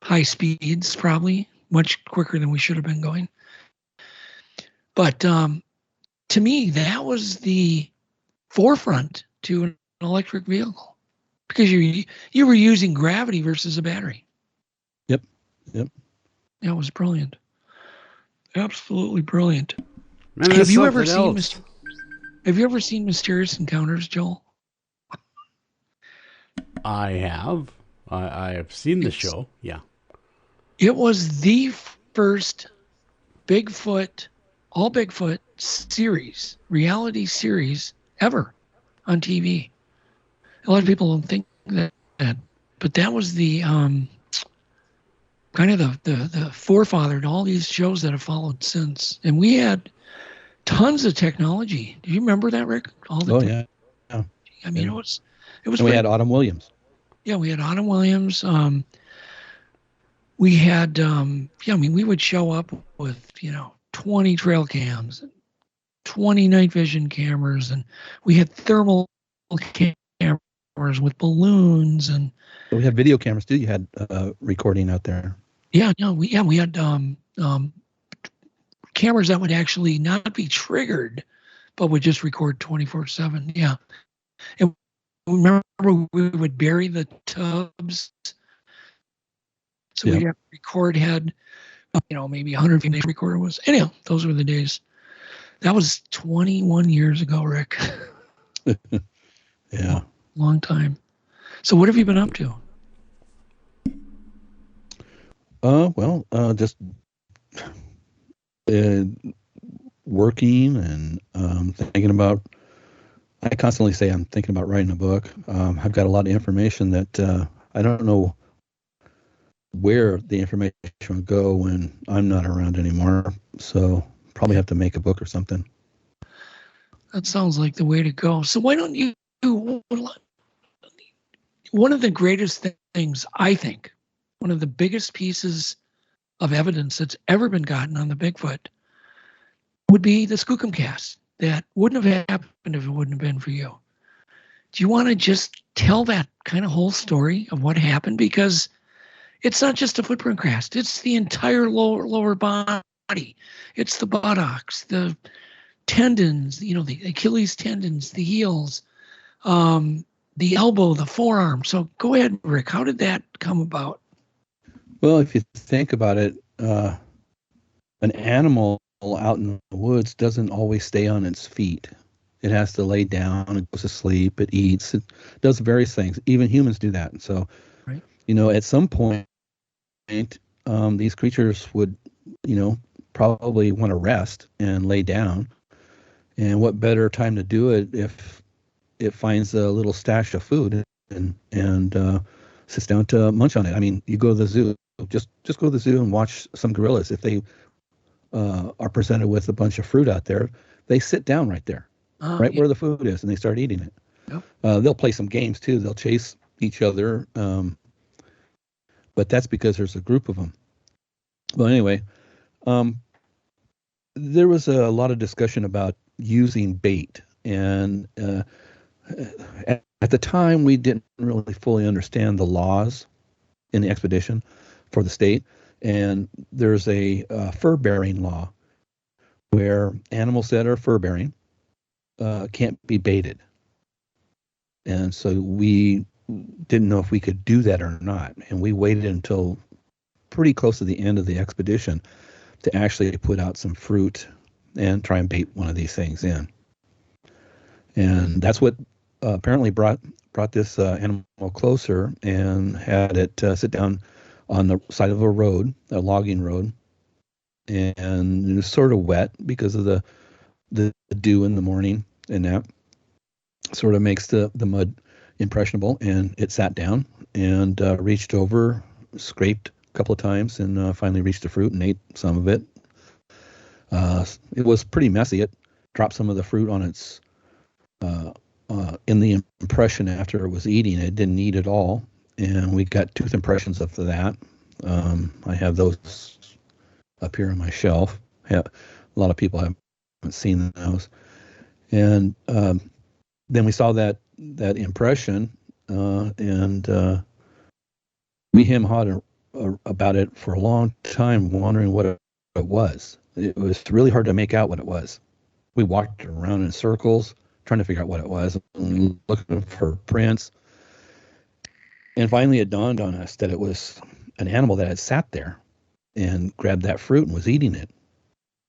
high speeds, probably much quicker than we should have been going. But to me, that was the forefront to an electric vehicle, because you were using gravity versus a battery. Yep. That was brilliant. Absolutely brilliant. Man, Have you ever seen Mysterious Encounters, Joel? I have. I have seen the show. Yeah. It was the first all Bigfoot series, reality series ever on TV. A lot of people don't think that, but that was the kind of the forefather to all these shows that have followed since. And we had tons of technology. Do you remember that, Rick? Yeah. I mean, it was. And we had Autumn Williams. Yeah, we had Autumn Williams. We had, we would show up with, 20 trail cams, 20 night vision cameras, and we had thermal cameras with balloons, and we had video cameras too. You had recording out there. Yeah, we had cameras that would actually not be triggered, but would just record 24/7. Yeah, and remember we would bury the tubs, so we'd have to record had, maybe 100 feet recorder was. Anyhow, those were the days. That was 21 years ago, Rick. Yeah, long time. So what have you been up to? Just working and thinking about. I constantly say I'm thinking about writing a book. I've got a lot of information that I don't know where the information will go when I'm not around anymore. So probably have to make a book or something. That sounds like the way to go. So why don't you do one of the greatest things, I think, one of the biggest pieces of evidence that's ever been gotten on the Bigfoot would be the Skookum cast. That wouldn't have happened if it wouldn't have been for you. Do you want to just tell that kind of whole story of what happened? Because it's not just a footprint cast. It's the entire lower body. It's the buttocks, the tendons, the Achilles tendons, the heels, the elbow, the forearm. So go ahead, Rick. How did that come about? Well, if you think about it, an animal out in the woods doesn't always stay on its feet. It has to lay down, it goes to sleep, it eats, it does various things. Even humans do that. And so, at some point, these creatures would, probably want to rest and lay down. And what better time to do it if it finds a little stash of food and sits down to munch on it. I mean, you go to the zoo, just go to the zoo and watch some gorillas. If they are presented with a bunch of fruit out there, they sit down right there, where the food is, and they start eating it. Yep. They'll play some games too. They'll chase each other, but that's because there's a group of them. Well, anyway, there was a lot of discussion about using bait, and at the time we didn't really fully understand the laws in the expedition for the state. And there's a fur-bearing law where animals that are fur-bearing can't be baited. And so we didn't know if we could do that or not. And we waited until pretty close to the end of the expedition to actually put out some fruit and try and bait one of these things in. And that's what apparently brought this animal closer and had it sit down on the side of a road, a logging road, and it was sort of wet because of the dew in the morning, and that sort of makes the mud impressionable. And it sat down and reached over, scraped a couple of times, and finally reached the fruit and ate some of it. It was pretty messy. It dropped some of the fruit on its in the impression after it was eating. It didn't eat it all. And we got tooth impressions of that. I have those up here on my shelf. A lot of people have seen those. And then we saw that impression, and we him-hawed about it for a long time, wondering what it was. It was really hard to make out what it was. We walked around in circles trying to figure out what it was, and looking for prints. And finally it dawned on us that it was an animal that had sat there and grabbed that fruit and was eating it.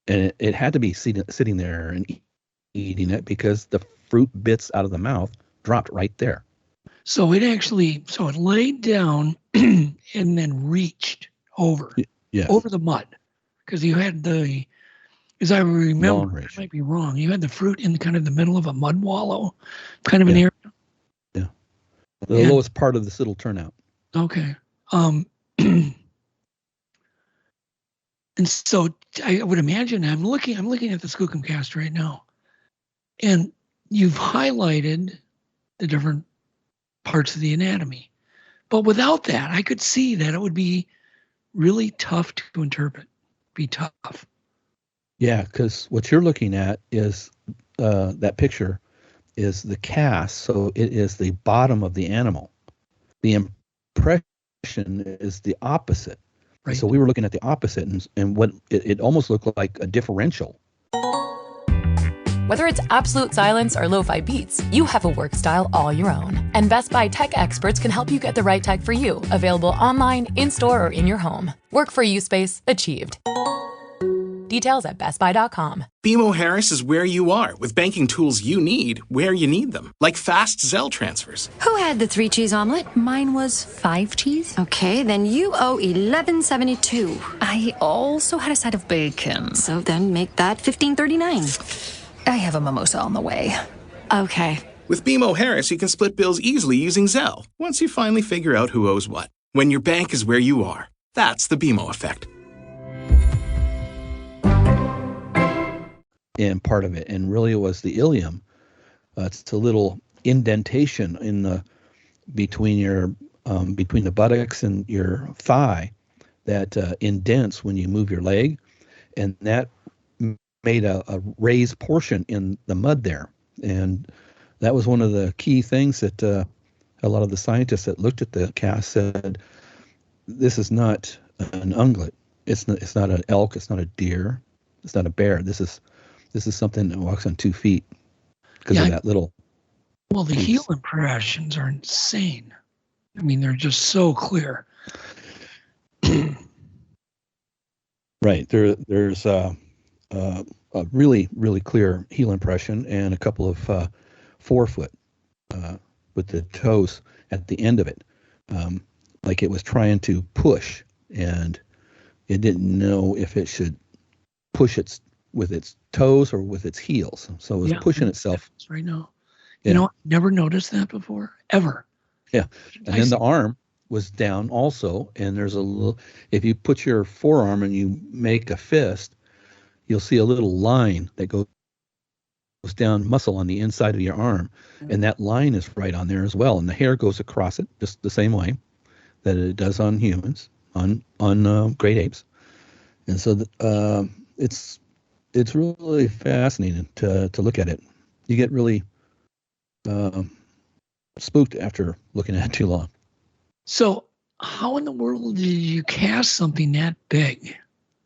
And it had to be sitting there and eating it because the fruit bits out of the mouth dropped right there. So it laid down and then reached over the mud. Because you had as I remember, I might be wrong, you had the fruit in kind of the middle of a mud wallow, kind of an area. Yeah. The lowest part of this little turnout. Okay. And so I would imagine I'm looking at the Skookum cast right now, and you've highlighted the different parts of the anatomy, but without that, I could see that it would be really tough to interpret. Be tough. Yeah, because what you're looking at is that picture is the cast, so it is the bottom of the animal. The impression is the opposite. Right. So we were looking at the opposite, and what it almost looked like a differential. Whether it's absolute silence or lo-fi beats, you have a work style all your own. And Best Buy tech experts can help you get the right tech for you. Available online, in-store, or in your home. Work for you space achieved. Details at bestbuy.com. BMO Harris is where you are, with banking tools you need where you need them, like fast Zelle transfers. Who had the 3 cheese omelet? Mine was 5 cheese. Okay, then you owe $11.72. I also had a side of bacon. So then make that $15.39. I have a mimosa on the way. Okay. With BMO Harris, you can split bills easily using Zelle, once you finally figure out who owes what. When your bank is where you are. That's the BMO effect. And part of it, and really it was the ilium. It's a little indentation in the between the buttocks and your thigh that indents when you move your leg, and that made a raised portion in the mud there. And that was one of the key things that a lot of the scientists that looked at the cast said, this is not an ungulate. It's not an elk. It's not a deer. It's not a bear. This is something that walks on 2 feet because of that little. Well, the heel impressions are insane. I mean, they're just so clear. Right. There's a really, really clear heel impression and a couple of forefoot with the toes at the end of it, like it was trying to push, and it didn't know if it should push with its toes or with its heels. So it was pushing itself. Right now. You know, never noticed that before, ever. Yeah. And then the arm was down also, and there's a little, if you put your forearm and you make a fist, you'll see a little line that goes down muscle on the inside of your arm, and that line is right on there as well, and the hair goes across it just the same way that it does on humans, on great apes. And so it's really fascinating to look at it. You get really spooked after looking at it too long. So how in the world did you cast something that big?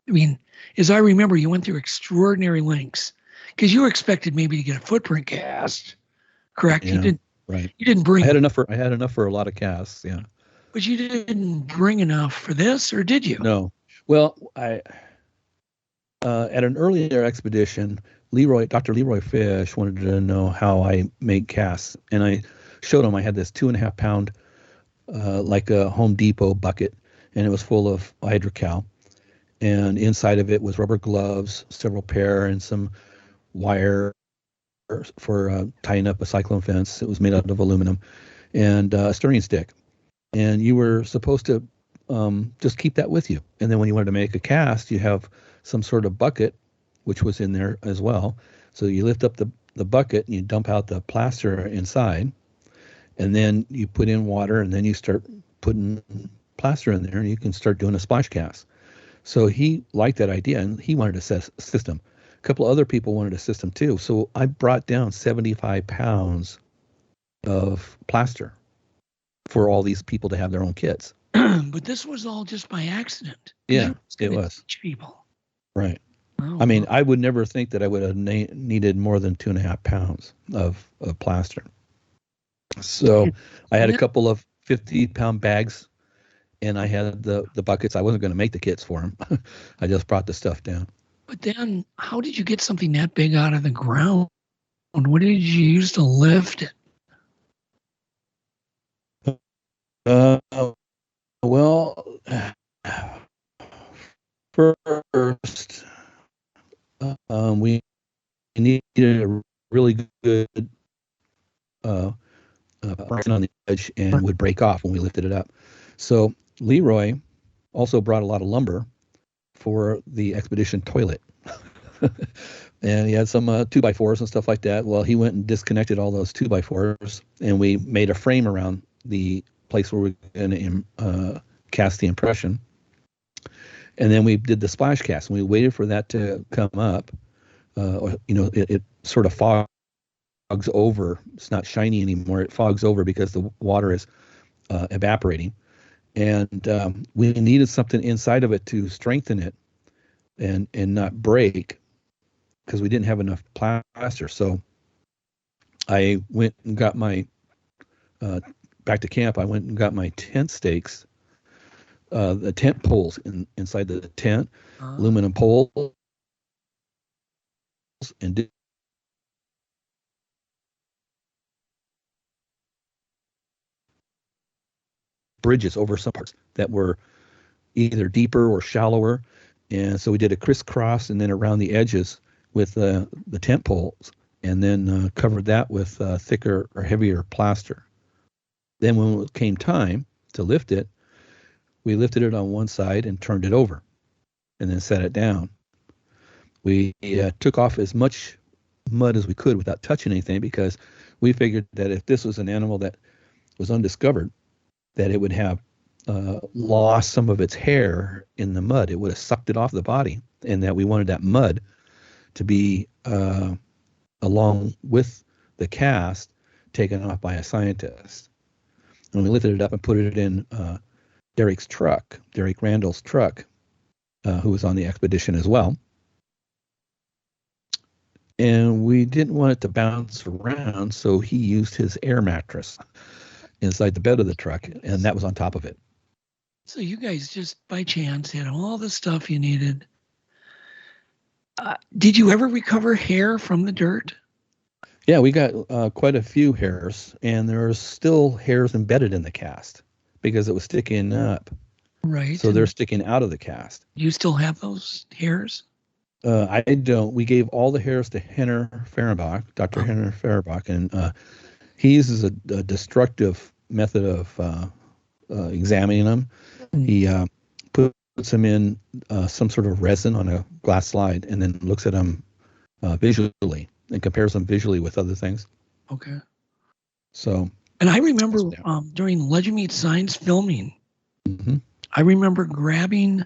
I mean, as I remember, you went through extraordinary lengths because you were expected maybe to get a footprint cast, correct? Yeah, you didn't. Right. You didn't bring. I had enough for a lot of casts. Yeah. But you didn't bring enough for this, or did you? No. Well, I at an earlier expedition, Dr. Leroy Fish wanted to know how I make casts, and I showed him I had this 2.5 pound, like a Home Depot bucket, and it was full of hydrocal, and inside of it was rubber gloves, several pair, and some wire for tying up a cyclone fence. It was made out of aluminum, and a stirring stick, and you were supposed to just keep that with you, and then when you wanted to make a cast, you have some sort of bucket, which was in there as well. So you lift up the bucket and you dump out the plaster inside, and then you put in water, and then you start putting plaster in there, and you can start doing a splash cast. So he liked that idea, and he wanted a system. couple other people wanted a system too. So I brought down 75 pounds of plaster for all these people to have their own kits. But this was all just by accident. Yeah, it was. Teach people. Right. Oh, I mean, I would never think that I would have needed more than 2.5 pounds of plaster. So I had a couple of 50-pound bags, and I had the buckets. I wasn't going to make the kits for them. I just brought the stuff down. But then, how did you get something that big out of the ground? What did you use to lift it? Well, first, we needed a really good person on the edge and would break off when we lifted it up. So Leroy also brought a lot of lumber for the expedition toilet. And he had some 2x4s and stuff like that. Well, he went and disconnected all those 2x4s, and we made a frame around the place where we're going to cast the impression. And then we did the splash cast, and we waited for that to come up. It sort of fogs over. It's not shiny anymore. It fogs over because the water is evaporating. And we needed something inside of it to strengthen it and not break, because we didn't have enough plaster. So I went and got my back to camp. I went and got my tent stakes, the tent poles inside the tent, aluminum poles, and bridges over some parts that were either deeper or shallower. And so we did a crisscross and then around the edges with the tent poles, and then covered that with thicker or heavier plaster. Then when it came time to lift it, we lifted it on one side and turned it over and then set it down. We took off as much mud as we could without touching anything, because we figured that if this was an animal that was undiscovered, that it would have lost some of its hair in the mud. It would have sucked it off the body, and that we wanted that mud to be along with the cast taken off by a scientist. And we lifted it up and put it in Derek Randall's truck, who was on the expedition as well. And we didn't want it to bounce around, so he used his air mattress inside the bed of the truck, and that was on top of it. So you guys just by chance had all the stuff you needed. Did you ever recover hair from the dirt? Yeah, we got quite a few hairs, and there are still hairs embedded in the cast because it was sticking up. Right. So they're sticking out of the cast. You still have those hairs? I don't. We gave all the hairs to Henner Fehrenbach, Dr. Henner Fehrenbach, and he uses a destructive method of examining them. He puts them in some sort of resin on a glass slide and then looks at them visually and compares them visually with other things. Okay. So. And I remember during Legend Meets Science filming, I remember grabbing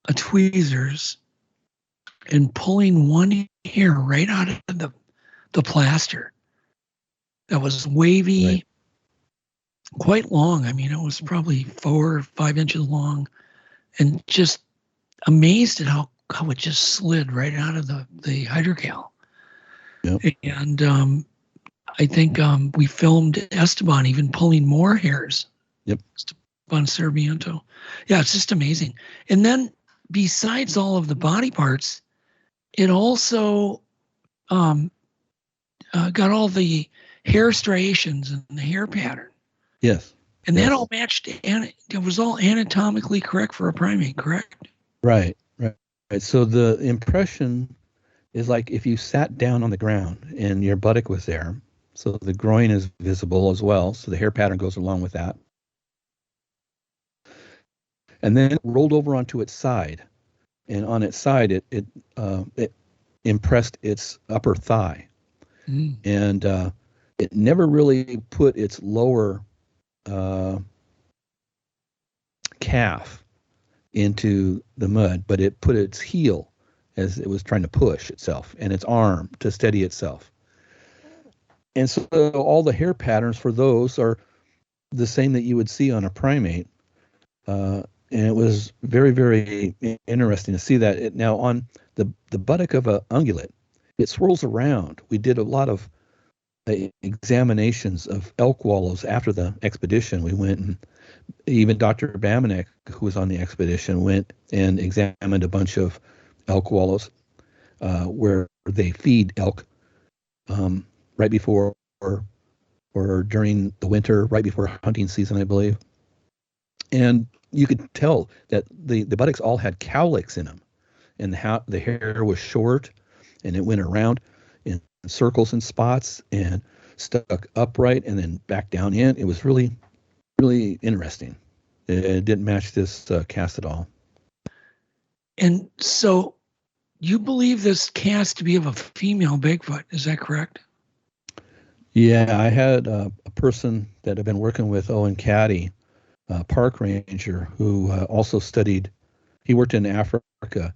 a tweezers and pulling one hair right out of the plaster that was wavy, right, quite long. I mean, it was probably 4 or 5 inches long, and just amazed at how it just slid right out of the hydrocal. Yep. And I think we filmed Esteban even pulling more hairs. Yep. Esteban Sarmiento. Yeah, it's just amazing. And then besides all of the body parts, it also got all the hair striations and the hair pattern. Yes. And that all matched, and it was all anatomically correct for a primate, correct? Right. So the impression is like if you sat down on the ground and your buttock was there, so the groin is visible as well, so the hair pattern goes along with that. And then it rolled over onto its side, and on its side it impressed its upper thigh. And it never really put its lower calf into the mud, but it put its heel as it was trying to push itself, and its arm to steady itself. And so all the hair patterns for those are the same that you would see on a primate. And it was very, very interesting to see that. Now, on the buttock of an ungulate, it swirls around. We did a lot of examinations of elk wallows after the expedition. We went, and even Dr. Bamanek, who was on the expedition, went and examined a bunch of elk wallows where they feed elk right before or during the winter, right before hunting season, I believe. And you could tell that the buttocks all had cowlicks in them, and how the hair was short, and it went around in circles and spots and stuck upright and then back down in. It was really, really interesting. It didn't match this cast at all. And so you believe this cast to be of a female Bigfoot, is that correct? Yeah, I had a person that I've been working with, Owen Caddy, park ranger, who also studied, he worked in Africa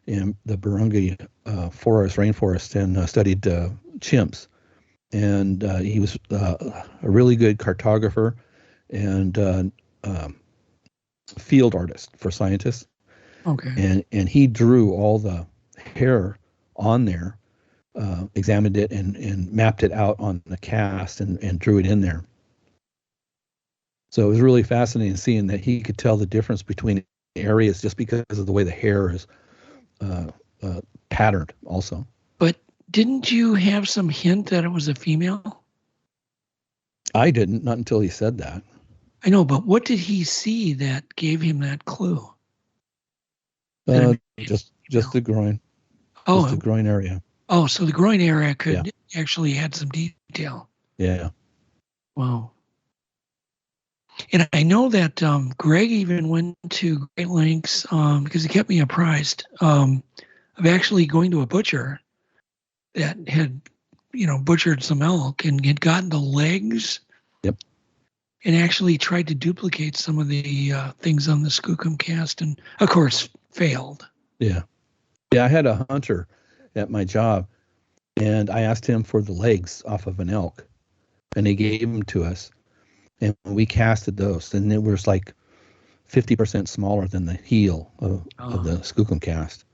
in the Burungi rainforest, and studied chimps. And he was a really good cartographer and field artist for scientists. Okay. And he drew all the hair on there, examined it and mapped it out on the cast and drew it in there. So it was really fascinating seeing that he could tell the difference between areas just because of the way the hair is patterned also. But didn't you have some hint that it was a female? I didn't, not until he said that. I know, but what did he see that gave him that clue? Just the groin. Oh, just the groin area. Oh, so the groin area could actually add some detail. Yeah. Wow. And I know that Greg even went to great lengths because he kept me apprised of actually going to a butcher that had, butchered some elk and had gotten the legs. Yep. And actually tried to duplicate some of the things on the Skookum cast, and of course failed. Yeah. Yeah, I had a hunter at my job, and I asked him for the legs off of an elk, and he gave them to us, and we casted those, and it was like 50% smaller than the heel of the Skookum cast,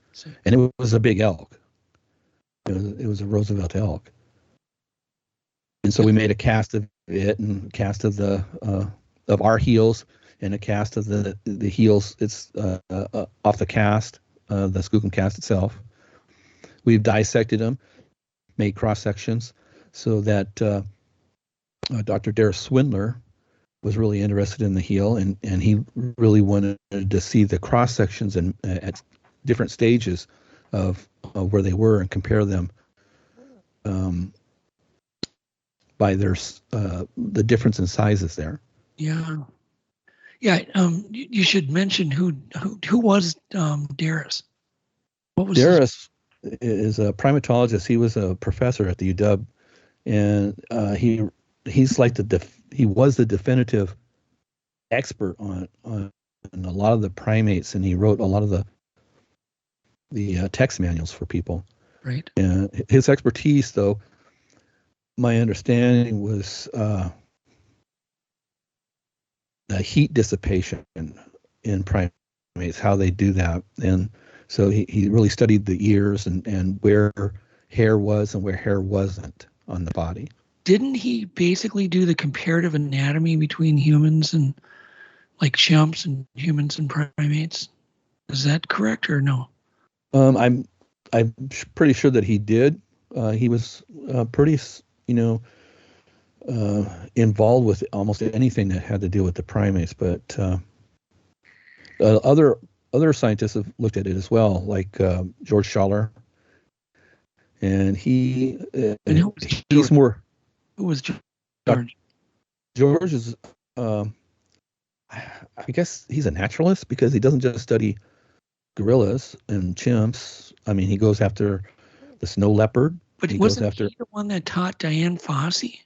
and it was a big elk. It was a Roosevelt elk, and so we made a cast of it and a cast of the of our heels and a cast of the heels. It's off the cast, the Skookum cast itself. We've dissected them, made cross sections, so that Dr. Daris Swindler was really interested in the heel, and he really wanted to see the cross sections and at different stages of where they were and compare them by their the difference in sizes there. Yeah. You should mention who was Daris. What was Daris? Is a primatologist. He was a professor at the UW, and he's like he was the definitive expert on a lot of the primates, and he wrote a lot of the text manuals for people. Right. And his expertise, though, my understanding was the heat dissipation in primates, how they do that, and so he really studied the ears and where hair was and where hair wasn't on the body. Didn't he basically do the comparative anatomy between humans and like chimps and humans and primates? Is that correct or no? I'm pretty sure that he did. He was pretty, involved with almost anything that had to do with the primates. But other scientists have looked at it as well, like George Schaller, and he's more. Who was George? George is, I guess he's a naturalist because he doesn't just study gorillas and chimps. I mean, he goes after the snow leopard. But he wasn't he the one that taught Diane Fossey?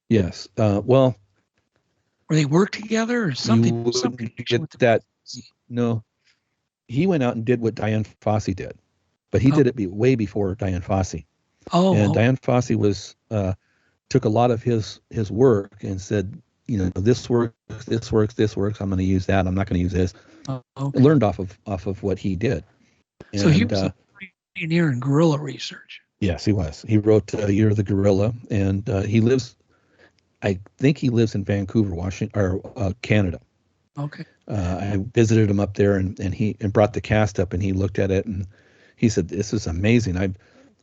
Yes. Well, or they worked together or something? Get that? No, he went out and did what Diane Fossey did. but he did it way before Dian Fossey. And Dian Fossey was took a lot of his work and said, this works. I'm going to use that. I'm not going to use this. Learned off of what he did. And, so he was a pioneer in gorilla research. Yes, he was. He wrote Year of the Gorilla, and I think he lives in Vancouver, Washington, or Canada. Okay. I visited him up there, and he brought the cast up, and he looked at it, and he said, "This is amazing.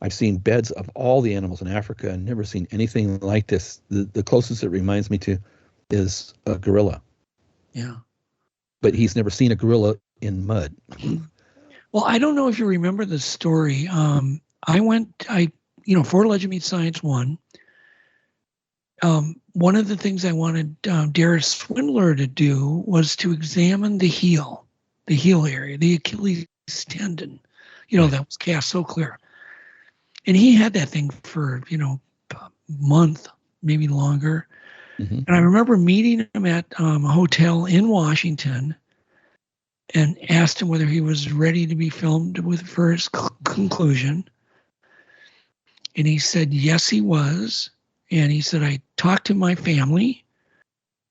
I've seen beds of all the animals in Africa and never seen anything like this. The closest it reminds me to is a gorilla." Yeah. But he's never seen a gorilla in mud. Well, I don't know if you remember the story. For Legend Meets Science 1, one of the things I wanted Daris Swindler to do was to examine the heel area, the Achilles tendon, that was cast so clear. And he had that thing for, a month, maybe longer. Mm-hmm. And I remember meeting him at a hotel in Washington and asked him whether he was ready to be filmed for his conclusion. And he said, yes, he was. And he said, I talked to my family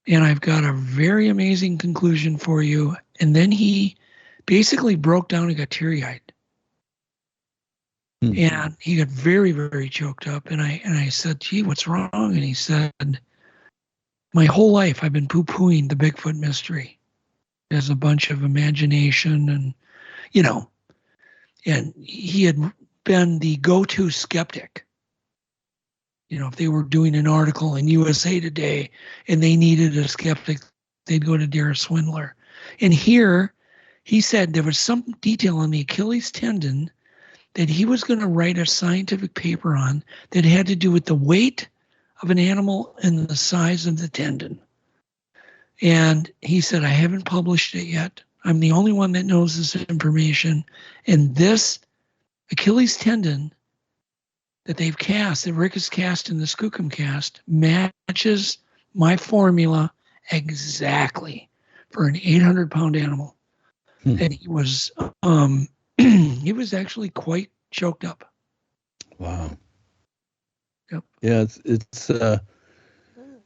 and I've got a very amazing conclusion for you. And then he basically broke down and got teary-eyed. Mm-hmm. And he got very, very choked up. And I said, gee, what's wrong? And he said, my whole life I've been poo-pooing the Bigfoot mystery. There's a bunch of imagination and he had been the go-to skeptic. If they were doing an article in USA Today and they needed a skeptic, they'd go to Daris Swindler. And here he said there was some detail on the Achilles tendon that he was going to write a scientific paper on that had to do with the weight of an animal and the size of the tendon. And he said, I haven't published it yet. I'm the only one that knows this information. And this Achilles tendon that they've cast, that Rick has cast in the Skookum cast, matches my formula exactly for an 800-pound animal. And he was actually quite choked up. Wow. Yep. Yeah,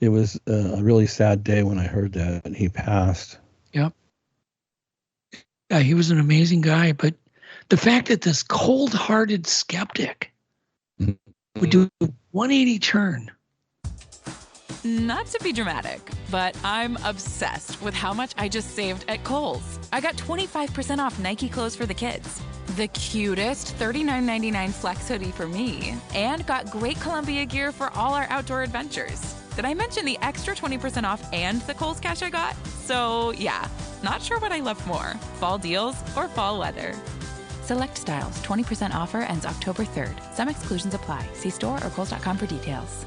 it was a really sad day when I heard that he passed. Yep. Yeah, he was an amazing guy, but the fact that this cold-hearted skeptic would do a 180 turn. Not to be dramatic, but I'm obsessed with how much I just saved at Kohl's. I got 25% off Nike clothes for the kids, the cutest $39.99 flex hoodie for me, and got great Columbia gear for all our outdoor adventures. Did I mention the extra 20% off and the Kohl's cash I got? So yeah, not sure what I love more, fall deals or fall weather. Select styles, 20% offer ends October 3rd. Some exclusions apply. See store or Kohl's.com for details.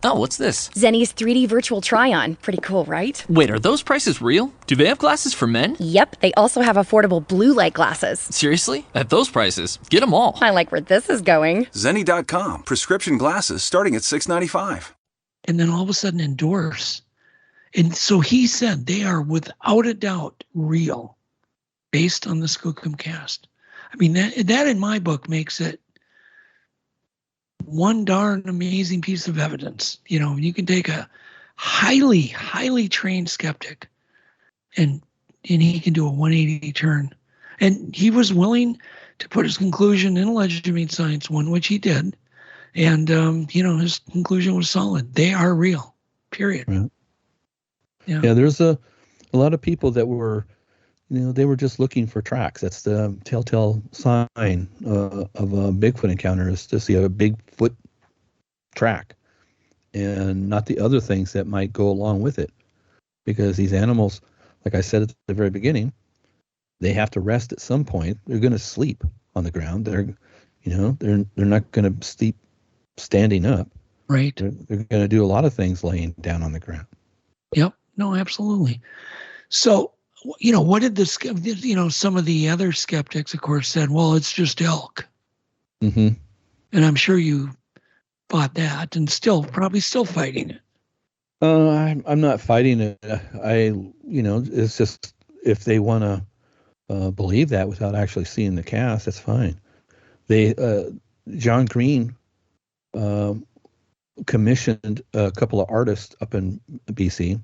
Oh, what's this? Zenny's 3D virtual try-on. Pretty cool, right? Wait, are those prices real? Do they have glasses for men? Yep, they also have affordable blue light glasses. Seriously? At those prices, get them all. I like where this is going. Zenny.com. Prescription glasses starting at $6.95. And then all of a sudden endorse. And so he said they are without a doubt real based on the Skookum cast. I mean, that in my book makes it one darn amazing piece of evidence. You can take a highly, highly trained skeptic and he can do a 180 turn. And he was willing to put his conclusion in Legend Meets Science 1, which he did. And, his conclusion was solid. They are real, period. Right. Yeah, there's a lot of people that were, they were just looking for tracks. That's the telltale sign of a Bigfoot encounter, is to see a Bigfoot track and not the other things that might go along with it. Because these animals, like I said at the very beginning, they have to rest at some point. They're going to sleep on the ground. They're not going to sleep standing up. Right. They're going to do a lot of things laying down on the ground. Yep. No, absolutely. So, what did some of the other skeptics, of course, said, well, it's just elk. Mm-hmm. And I'm sure you fought that and probably still fighting it. I'm not fighting it. It's just, if they want to believe that without actually seeing the cast, that's fine. John Green commissioned a couple of artists up in BC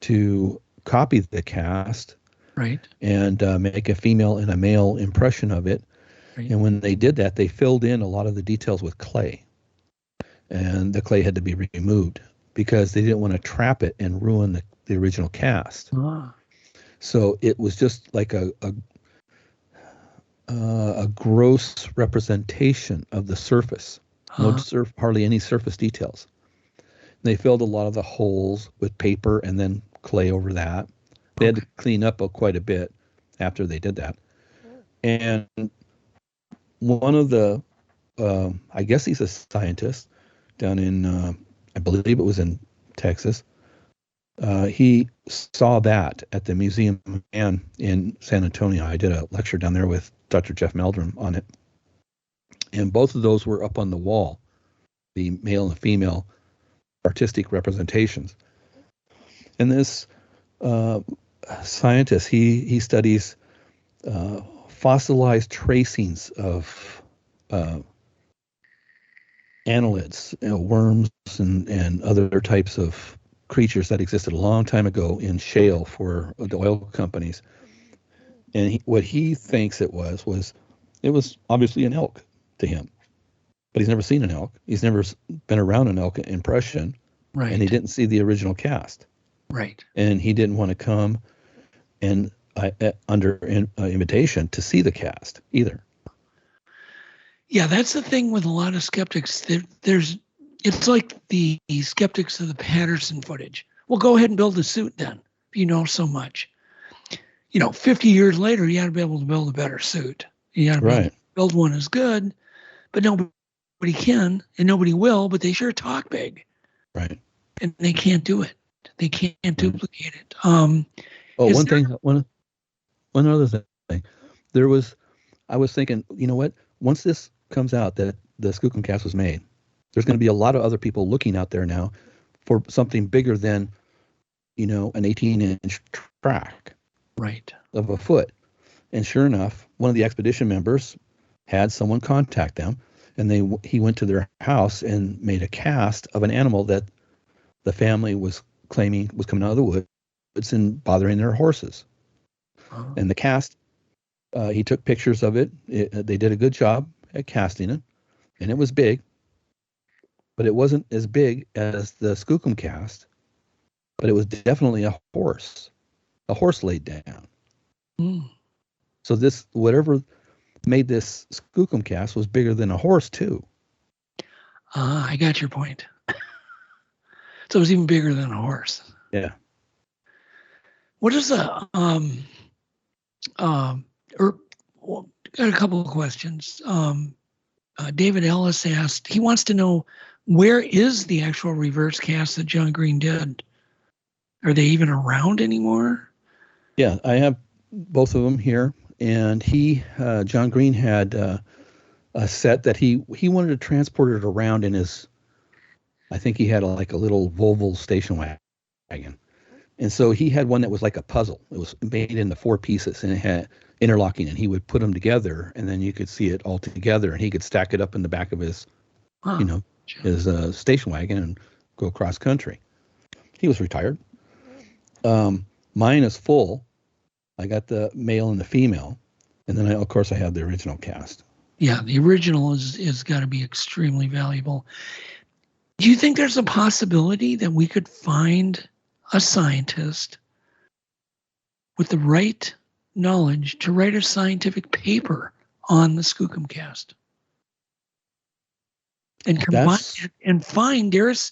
to copy the cast, right, and make a female and a male impression of it. Right. And when they did that, they filled in a lot of the details with clay, and the clay had to be removed because they didn't want to trap it and ruin the original cast. Ah. So it was just like a gross representation of the surface. Hardly any surface details. They filled a lot of the holes with paper and then clay over that. They had to clean up quite a bit after they did that. And one of the, I guess he's a scientist down in, I believe it was in Texas. He saw that at the Museum of Man in San Antonio. I did a lecture down there with Dr. Jeff Meldrum on it. And both of those were up on the wall, the male and female artistic representations. And this scientist, he studies fossilized tracings of annelids, worms and other types of creatures that existed a long time ago in shale for the oil companies. And what he thinks it was obviously an elk to him, but he's never seen an elk. He's never been around an elk impression, right? And he didn't see the original cast, right? And he didn't want to come and under invitation to see the cast either. Yeah, that's the thing with a lot of skeptics. It's like the skeptics of the Patterson footage. Well, go ahead and build a suit then, if you know so much. 50 years later, you got to be able to build a better suit. You got to build one as good, but nobody can and nobody will, but they sure talk big. Right. And they can't do it. They can't duplicate it. One other thing. I was thinking, you know what? Once this comes out that the Skookum cast was made, there's going to be a lot of other people looking out there now for something bigger than, an 18-inch track. Right. Of a foot. And sure enough, one of the expedition members had someone contact them, and he went to their house and made a cast of an animal that the family was claiming was coming out of the woods and bothering their horses. Oh. And the cast, he took pictures of it. They did a good job at casting it, and it was big, but it wasn't as big as the Skookum cast, but it was definitely a horse laid down. Mm. So this, whatever made this Skookum cast was bigger than a horse too. I got your point. So it was even bigger than a horse. Yeah. What is got a couple of questions. David Ellis asked, he wants to know, where is the actual reverse cast that John Green did? Are they even around anymore? Yeah, I have both of them here. And John Green had a set that he wanted to transport it around in his, I think he had a little Volvo station wagon. And so he had one that was like a puzzle. It was made into 4 pieces and it had interlocking, and he would put them together and then you could see it all together and he could stack it up in the back of his, his station wagon and go cross country. He was retired. Mine is full. I got the male and the female, and then of course I have the original cast. Yeah, the original is got to be extremely valuable. Do you think there's a possibility that we could find a scientist with the right knowledge to write a scientific paper on the Skookum cast? And combine it and find Daris.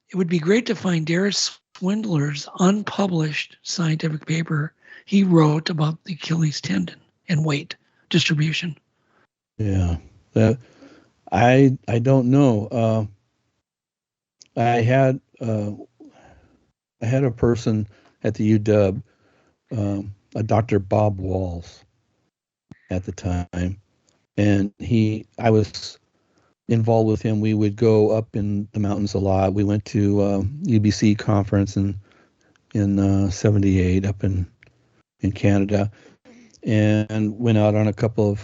It would be great to find Daris Swindler's unpublished scientific paper he wrote about the Achilles tendon and weight distribution. Yeah, I don't know. I had a person at the UW, a Dr. Bob Walls, at the time, and I was involved with him. We would go up in the mountains a lot. We went to UBC conference in 78 up in Canada, and went out on a couple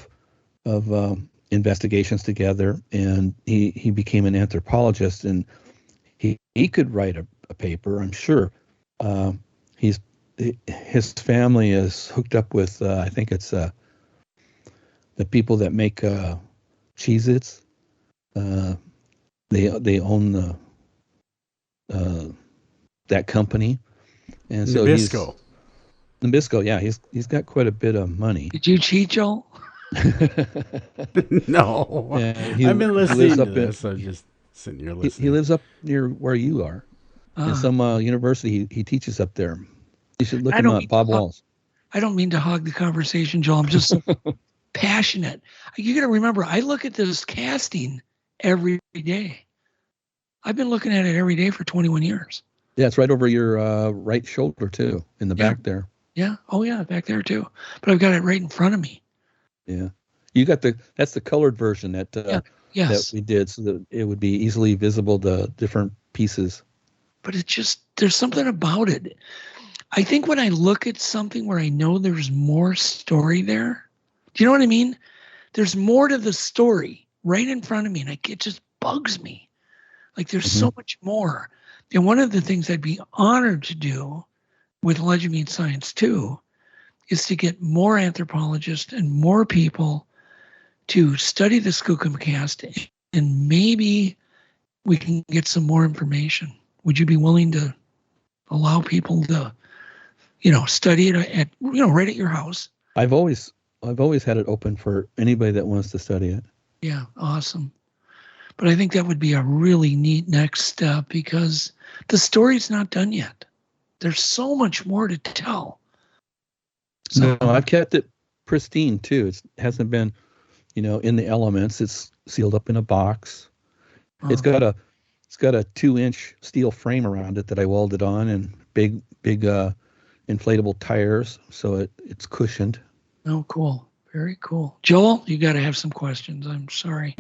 of investigations together, and he became an anthropologist, and he could write a paper, I'm sure. His family is hooked up with I think it's the people that make Cheez-Its. They own that company, and so Nabisco, yeah, he's got quite a bit of money. Did you cheat, Joel? No, I've been listening to this. I'm just sitting here listening. He lives up near where you are, in some university. He teaches up there. You should look him up, Bob Walls. I don't mean to hog the conversation, Joel. I'm just so passionate. You got to remember, I look at this casting every day. I've been looking at it every day for 21 years. Yeah, it's right over your right shoulder too, in the back there. Yeah. Oh yeah, back there too. But I've got it right in front of me. Yeah. You got that's the colored version that yes. that we did, so that it would be easily visible to different pieces. But it's just, there's something about it. I think when I look at something where I know there's more story there, do you know what I mean? There's more to the story right in front of me, and it just bugs me. Like there's so much more. And one of the things I'd be honored to do with Legend Meets Science 2 is to get more anthropologists and more people to study the Skookum cast, and maybe we can get some more information. Would you be willing to allow people to, study it at right at your house? I've always had it open for anybody that wants to study it. Yeah, awesome. But I think that would be a really neat next step, because the story's not done yet. There's so much more to tell. So, no, I've kept it pristine too. It hasn't been, in the elements. It's sealed up in a box. It's got a 2-inch steel frame around it that I welded on, and big inflatable tires, so it's cushioned. Oh, cool. Very cool. Joel, you got to have some questions. I'm sorry.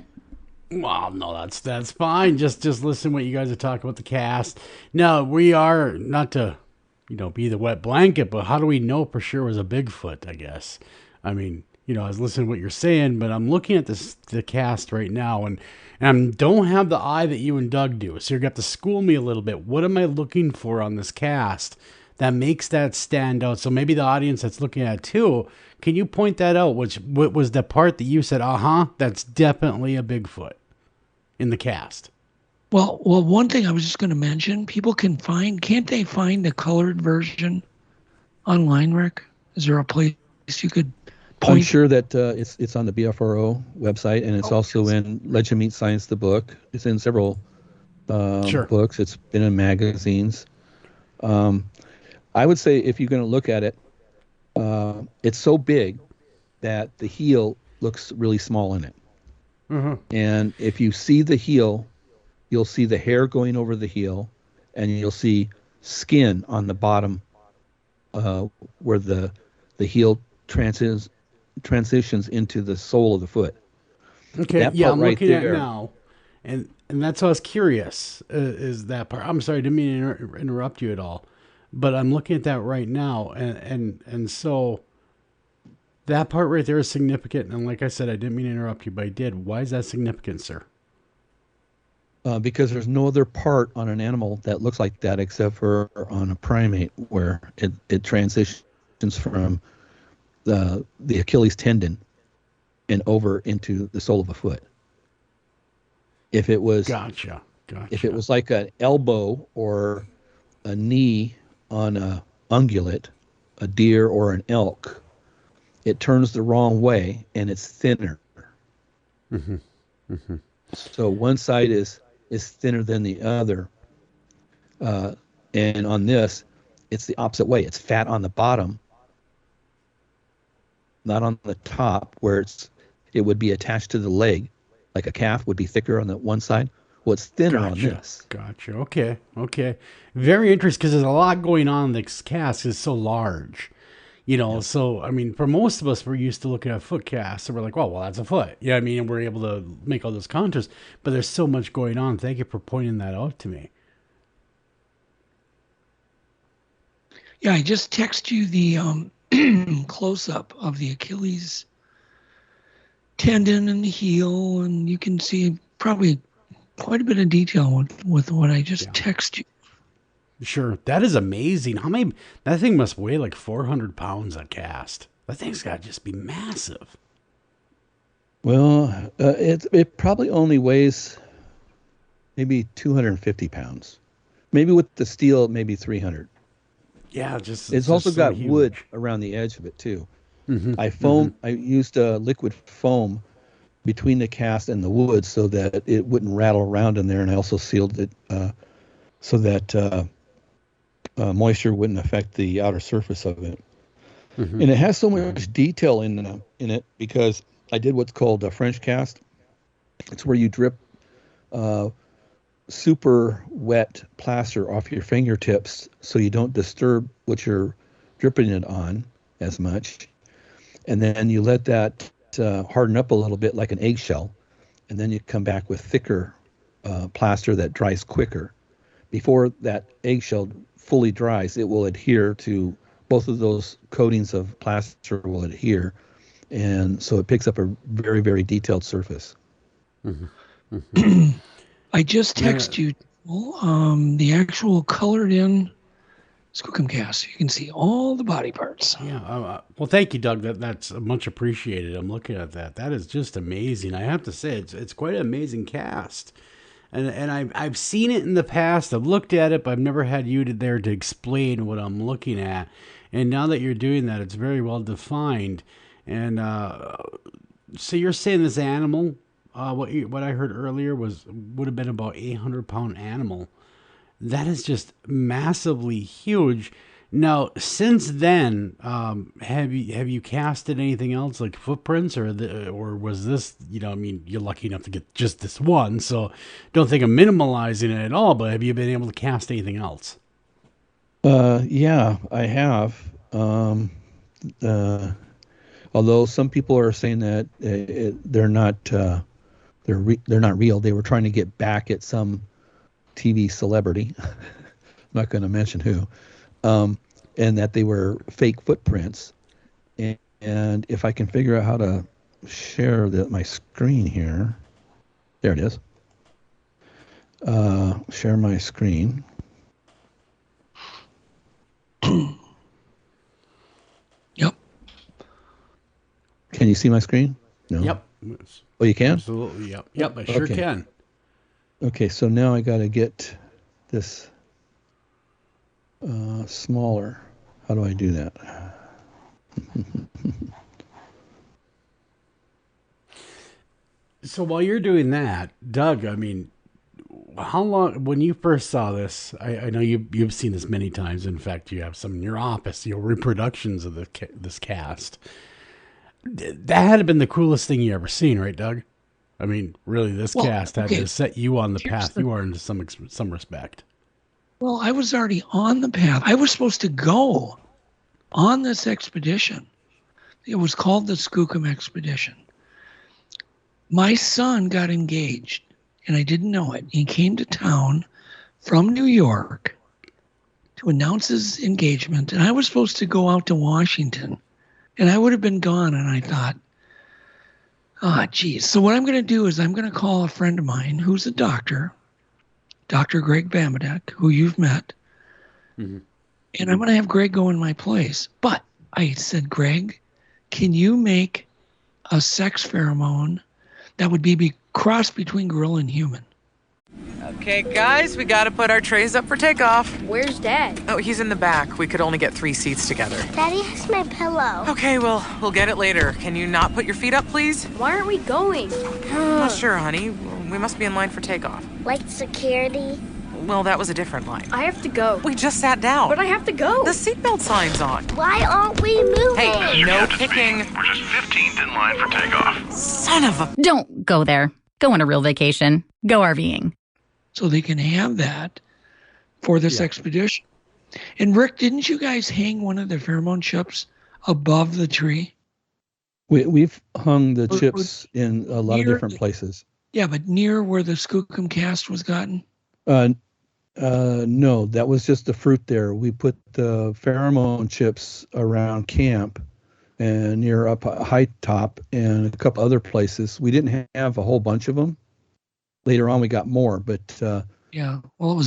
Well, no, that's fine. Just listen what you guys are talking about the cast. Now, we are not to, be the wet blanket, but how do we know for sure it was a Bigfoot, I guess? I mean, I was listening to what you're saying, but I'm looking at the cast right now, and don't have the eye that you and Doug do. So you're going to have to school me a little bit. What am I looking for on this cast that makes that stand out? So maybe the audience that's looking at it too, can you point that out? What was the part that you said, that's definitely a Bigfoot in the cast? Well, one thing I was just going to mention, people can't they find the colored version online, Rick? Is there a place you could point? I'm sure that it's on the BFRO website, and it's also in Legend Meets Science, the book. It's in several books. It's been in magazines. I would say if you're going to look at it, it's so big that the heel looks really small in it. And if you see the heel, you'll see the hair going over the heel, and you'll see skin on the bottom where the heel transitions into the sole of the foot. Okay, I'm looking at it now, and that's why I was curious, is that part. I'm sorry, I didn't mean to interrupt you at all, but I'm looking at that right now, and so that part right there is significant. And like I said, I didn't mean to interrupt you, but I did. Why is that significant, sir? Because there's no other part on an animal that looks like that except for on a primate, where it transitions from the Achilles tendon and over into the sole of a foot. If it was gotcha. If it was like an elbow or a knee on a ungulate, a deer or an elk, it turns the wrong way and it's thinner. So one side is thinner than the other, and on this, it's the opposite way. It's fat on the bottom, not on the top, where it would be attached to the leg, like a calf would be thicker on the one side. Well, it's thinner on this. Gotcha. Okay. Very interesting, because there's a lot going on. This cast is so large, So I mean, for most of us, we're used to looking at foot casts, so we're like, well, that's a foot. Yeah, I mean, and we're able to make all those contours. But there's so much going on. Thank you for pointing that out to me. Yeah, I just text you the close-up of the Achilles tendon and the heel, and you can see probably quite a bit of detail with what I just text you. Sure. That is amazing. That thing must weigh like 400 pounds a cast. That thing's got to just be massive. Well, it probably only weighs maybe 250 pounds. Maybe with the steel, maybe 300. Yeah, it's also got wood around the edge of it too. Mm-hmm. I used a liquid foam between the cast and the wood so that it wouldn't rattle around in there, and I also sealed it so that moisture wouldn't affect the outer surface of it. And it has so much detail in it because I did what's called a French cast. It's where you drip super wet plaster off your fingertips so you don't disturb what you're dripping it on as much. And then you let that harden up a little bit like an eggshell. And then you come back with thicker plaster that dries quicker. Before that eggshell fully dries, it will adhere to both of those coatings of plaster will adhere. And so it picks up a very, very detailed surface. I just text you the actual colored in Skookum cast. You can see all the body parts. Yeah. Well, thank you, Doug. That's much appreciated. I'm looking at that. That is just amazing. I have to say, it's quite an amazing cast. And I've seen it in the past. I've looked at it, but I've never had you there to explain what I'm looking at. And now that you're doing that, it's very well defined. And so you're saying this animal, what I heard earlier would have been about 800-pound animal. That is just massively huge. Now, since then, have you casted anything else like footprints or was this, you're lucky enough to get just this one, so don't think I'm minimalizing it at all, but have you been able to cast anything else? Yeah, I have. Although some people are saying that they're not real. They were trying to get back at some TV celebrity. I'm not going to mention who. And that they were fake footprints. And if I can figure out how to share my screen here. There it is. Share my screen. Yep. Can you see my screen? No. Yep. Oh, you can? Absolutely. Yep. I sure can. Okay, so now I got to get this smaller. How do I do that? So while you're doing that, Doug, how long, when you first saw this, I know you've seen this many times. In fact, you have some in your office, reproductions of this cast. That had to have been the coolest thing you ever seen, right, Doug? Really, this cast had to set you on the path you are in some respect. Well, I was already on the path. I was supposed to go on this expedition. It was called the Skookum Expedition. My son got engaged, and I didn't know it. He came to town from New York to announce his engagement, and I was supposed to go out to Washington, and I would have been gone, and I thought, geez. So what I'm going to do is I'm going to call a friend of mine who's a doctor, Dr. Greg Bamadek, who you've met, and I'm going to have Greg go in my place. But I said, Greg, can you make a sex pheromone that would be crossed between gorilla and human? Okay, guys, we got to put our trays up for takeoff. Where's Dad? Oh, he's in the back. We could only get 3 seats together. Daddy has my pillow. Okay, well, we'll get it later. Can you not put your feet up, please? Why aren't we going? I'm not sure, honey. We must be in line for takeoff. Like security? Well, that was a different line. I have to go. We just sat down. But I have to go. The seatbelt sign's on. Why aren't we moving? Hey, no kicking. We're just 15th in line for takeoff. Son of a... Don't go there. Go on a real vacation. Go RVing. So they can have that for this expedition. And Rick, didn't you guys hang one of the pheromone chips above the tree? We've hung the chips in a lot of different places. Yeah, but near where the Skookum cast was gotten? No, that was just the fruit there. We put the pheromone chips around camp, and near up High Top and a couple other places. We didn't have a whole bunch of them. Later on, we got more, but yeah. Well, it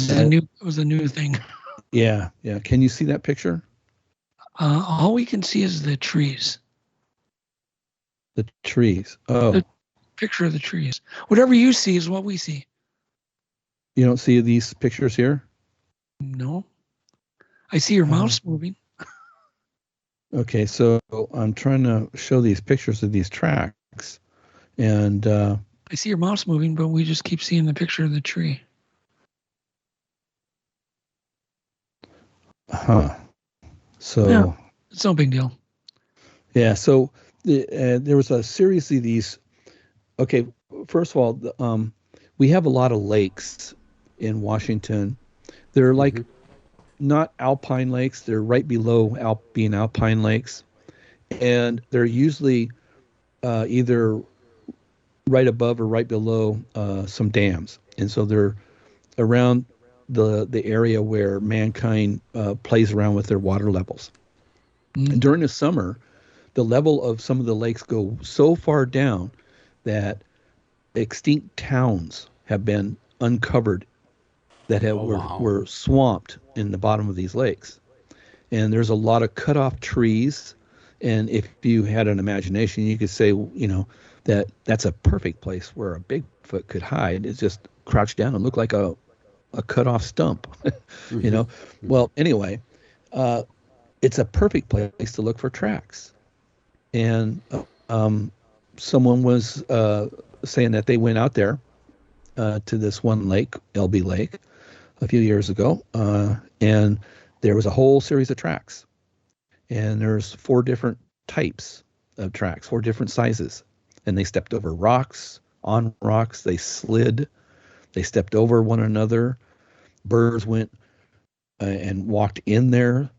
was a new thing. Yeah. Can you see that picture? All we can see is the trees. The trees. Oh. The picture of the trees. Whatever you see is what we see. You don't see these pictures here? No. I see your mouse moving. Okay, so I'm trying to show these pictures of these tracks, and I see your mouse moving, but we just keep seeing the picture of the tree. So yeah, it's no big deal. Yeah. So there was a series of these. Okay. First of all, we have a lot of lakes in Washington. They're like not alpine lakes. They're right below being alpine lakes, and they're usually either right above or right below some dams, and so they're around the area where mankind plays around with their water levels. And during the summer, the level of some of the lakes go so far down that extinct towns have been uncovered that were swamped in the bottom of these lakes. And there's a lot of cut off trees. And if you had an imagination, you could say, that's a perfect place where a Bigfoot could hide. It's just crouched down and look like a cut off stump, Well, anyway, it's a perfect place to look for tracks. And someone was saying that they went out there to this one lake, LB Lake, a few years ago, and there was a whole series of tracks. And there's 4 different types of tracks, 4 different sizes. And they stepped over rocks, on rocks, they slid, they stepped over one another. Birds went and walked in their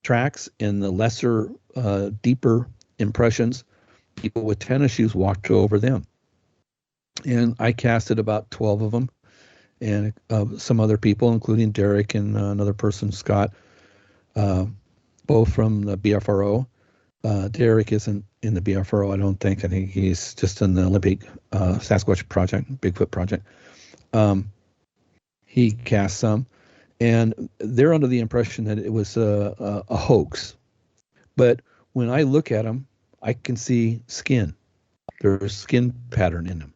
tracks. In the lesser, deeper impressions, people with tennis shoes walked over them. And I casted about 12 of them, and some other people, including Derek and another person, Scott, both from the BFRO. Derek isn't in the BFRO, I don't think. I think he's just in the Olympic Sasquatch project, Bigfoot project. He cast some, and they're under the impression that it was a hoax. But when I look at them, I can see skin. There's skin pattern in them.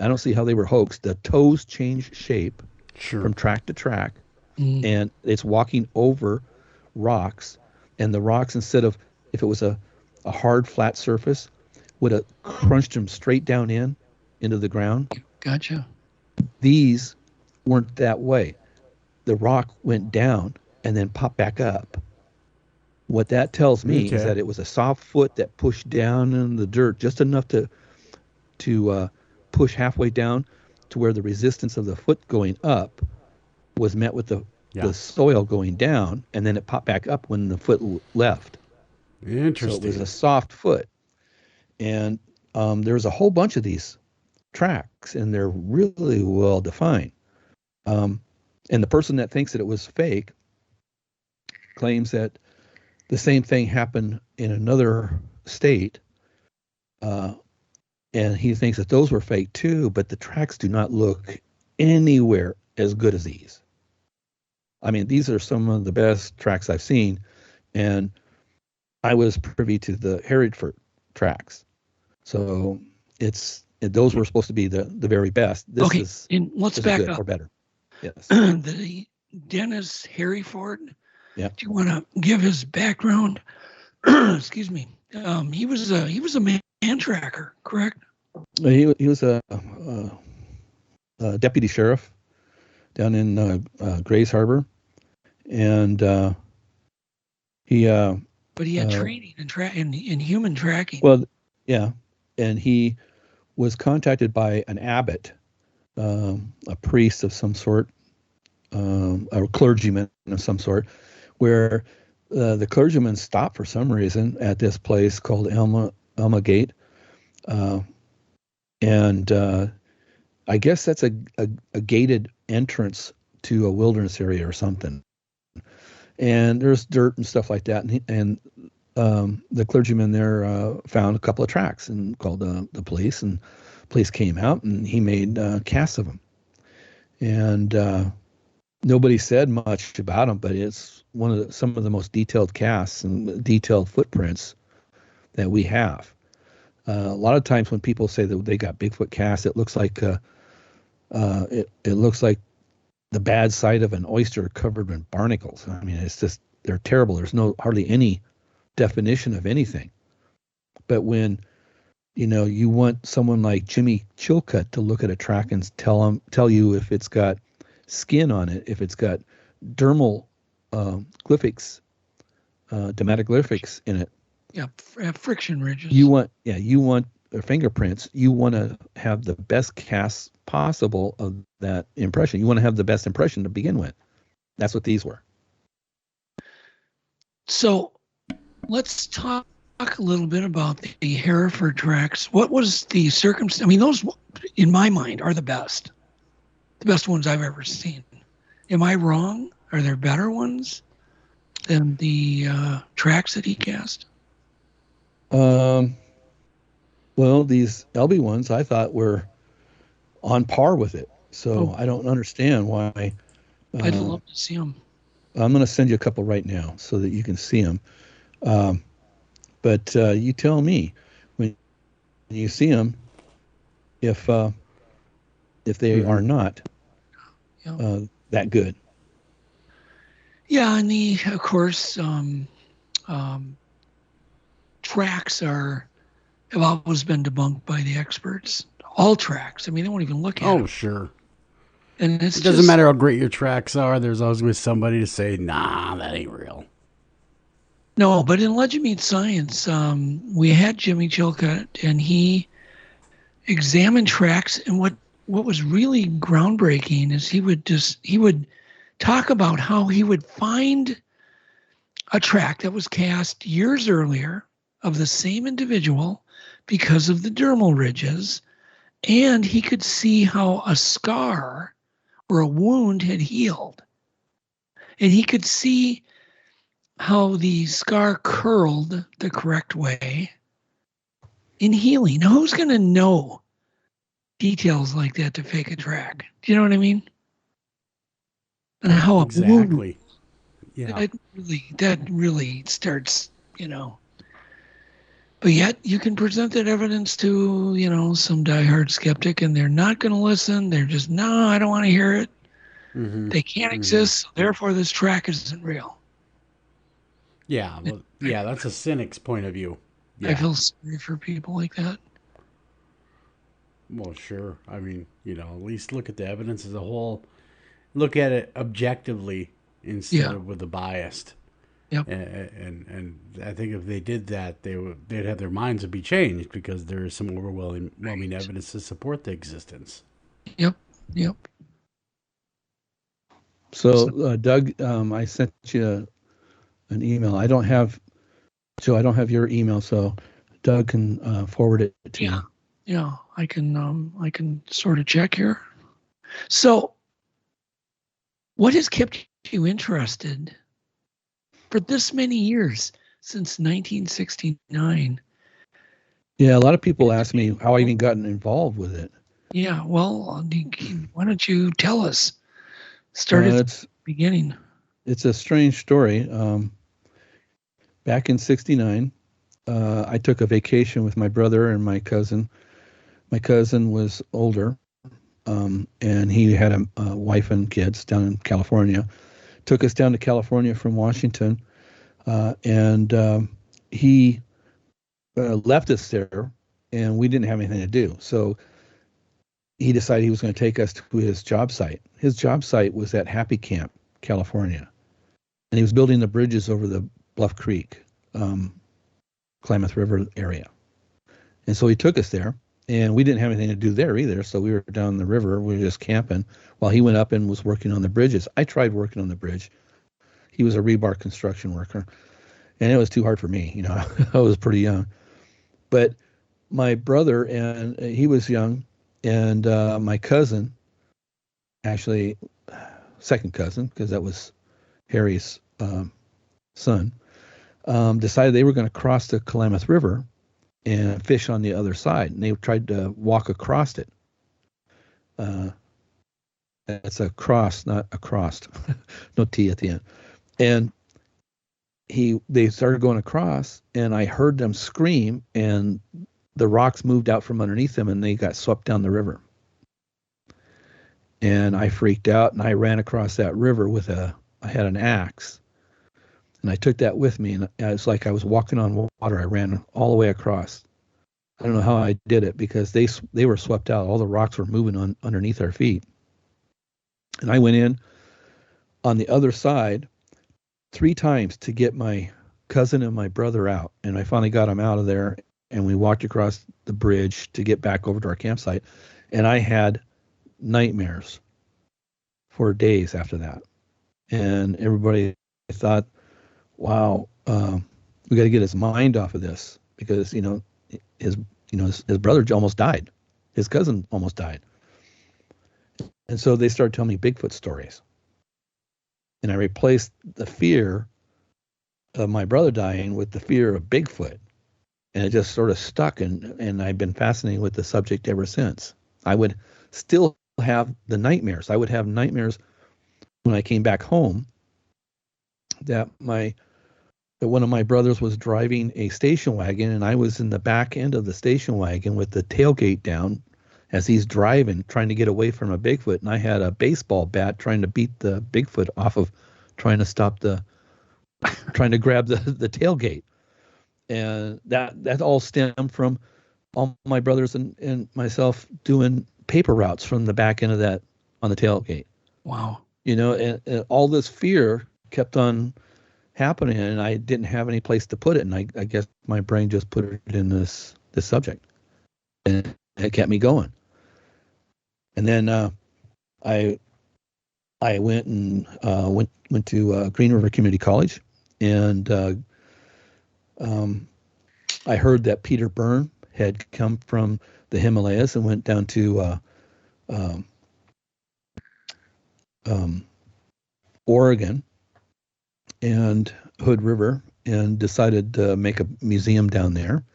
I don't see how they were hoaxed. The toes change shape from track to track, and it's walking over rocks. And the rocks, instead of, if it was a hard, flat surface, would have crunched them straight down into the ground. Gotcha. These weren't that way. The rock went down and then popped back up. What that tells me is that it was a soft foot that pushed down in the dirt just enough to push halfway down to where the resistance of the foot going up was met with the soil going down, and then it popped back up when the foot left. Interesting. So it was a soft foot. And there's a whole bunch of these tracks, and they're really well defined. And the person that thinks that it was fake claims that the same thing happened in another state, and he thinks that those were fake too, but the tracks do not look anywhere as good as these. I mean, these are some of the best tracks I've seen, and I was privy to the Hereford tracks. So those were supposed to be the very best. This and let's back up. Or better. Yes. The Dennis Hereford. Yeah. Do you want to give his background? Excuse me. He was a man tracker, correct? He was a deputy sheriff down in Grays Harbor, and he. But he had training in human tracking. Well, yeah, and he was contacted by an abbot, a priest of some sort, a clergyman of some sort, where the clergyman stopped for some reason at this place called Elma Gate, and I guess that's a gated entrance to a wilderness area or something. And there's dirt and stuff like that, and the clergyman there found a couple of tracks and called the police, and police came out, and he made casts of them. And nobody said much about them, but it's some of the most detailed casts and detailed footprints that we have. A lot of times when people say that they got Bigfoot casts, it looks like it looks like the bad side of an oyster covered in barnacles. I mean, it's just, they're terrible. There's hardly any definition of anything. But when you want someone like Jimmy Chilcutt to look at a track and tell you if it's got skin on it, if it's got dermal glyphics, dermatoglyphics in it. Yeah, friction ridges. You want fingerprints. You want to have the best cast possible of that impression. You want to have the best impression to begin with. That's what these were. So let's talk a little bit about the Hereford tracks. What was the circumstance? I mean, those, in my mind, are the best ones I've ever seen. Am I wrong? Are there better ones than the tracks that he cast? Well, these LB ones I thought were on par with it. So I don't understand why. I'd love to see them. I'm going to send you a couple right now so that you can see them. But you tell me when you see them if they are not that good. Yeah, and of course, tracks have always been debunked by the experts. All tracks. I mean, they won't even look at them. Oh, sure. And it doesn't matter how great your tracks are. There's always going to be somebody to say, nah, that ain't real. No, but in Legend Meets Science, we had Jimmy Chilcutt, and he examined tracks. And what was really groundbreaking is he would talk about how he would find a track that was cast years earlier of the same individual because of the dermal ridges, and he could see how a scar or a wound had healed. And he could see how the scar curled the correct way in healing. Now, who's going to know details like that to fake a track? Do you know what I mean? And how exactly. Yeah. That really starts, But yet you can present that evidence to, some diehard skeptic, and they're not going to listen. They're just, no, I don't want to hear it. Mm-hmm. They can't exist, so therefore this track isn't real. Yeah, well, that's a cynic's point of view. Yeah. I feel sorry for people like that. Well, sure. I mean, at least look at the evidence as a whole. Look at it objectively instead of with a biased. Yep. And I think if they did that, they'd have their minds would be changed because there is some overwhelming evidence to support the existence. Yep. So, Doug, I sent you an email. I don't have your email, so Doug can forward it to you. Yeah, I can sort of check here. So, what has kept you interested for this many years, since 1969? Yeah, a lot of people ask me how I even gotten involved with it. Yeah, well, why don't you tell us? Start at the beginning. It's a strange story. Back in '69, I took a vacation with my brother and my cousin. My cousin was older, and he had a wife and kids down in California. Took us down to California from Washington, and he left us there, and we didn't have anything to do. So he decided he was going to take us to his job site. His job site was at Happy Camp, California, and he was building the bridges over the Bluff Creek, Klamath River area. And so he took us there, and we didn't have anything to do there either. So we were down the river. We were just camping while he went up and was working on the bridges. I tried working on the bridge. He was a rebar construction worker, and it was too hard for me. I was pretty young. But my brother, and he was young, and my cousin, actually second cousin, because that was Harry's son, decided they were going to cross the Klamath River and fish on the other side. And they tried to walk across it. That's a cross, not a crossed. No T at the end. And they started going across, and I heard them scream, and the rocks moved out from underneath them, and they got swept down the river. And I freaked out, and I ran across that river I had an axe, and I took that with me, and it's like I was walking on water. I ran all the way across. I don't know how I did it, because they were swept out. All the rocks were moving underneath our feet. And I went in on the other side 3 times to get my cousin and my brother out. And I finally got them out of there, and we walked across the bridge to get back over to our campsite. And I had nightmares for days after that. And everybody thought, wow, we got to get his mind off of this, because, his brother almost died. His cousin almost died. And so they started telling me Bigfoot stories. And I replaced the fear of my brother dying with the fear of Bigfoot. And it just sort of stuck, and I've been fascinated with the subject ever since. I would still have the nightmares. I would have nightmares when I came back home that one of my brothers was driving a station wagon, and I was in the back end of the station wagon with the tailgate down as he's driving, trying to get away from a Bigfoot. And I had a baseball bat trying to beat the Bigfoot off of trying to grab the tailgate. And that all stemmed from all my brothers and myself doing paper routes from the back end of that on the tailgate. Wow. And all this fear kept on happening, and I didn't have any place to put it. And I guess my brain just put it in this subject, and it kept me going. And then I went to Green River Community College, and I heard that Peter Byrne had come from the Himalayas and went down to Oregon and Hood River and decided to make a museum down there.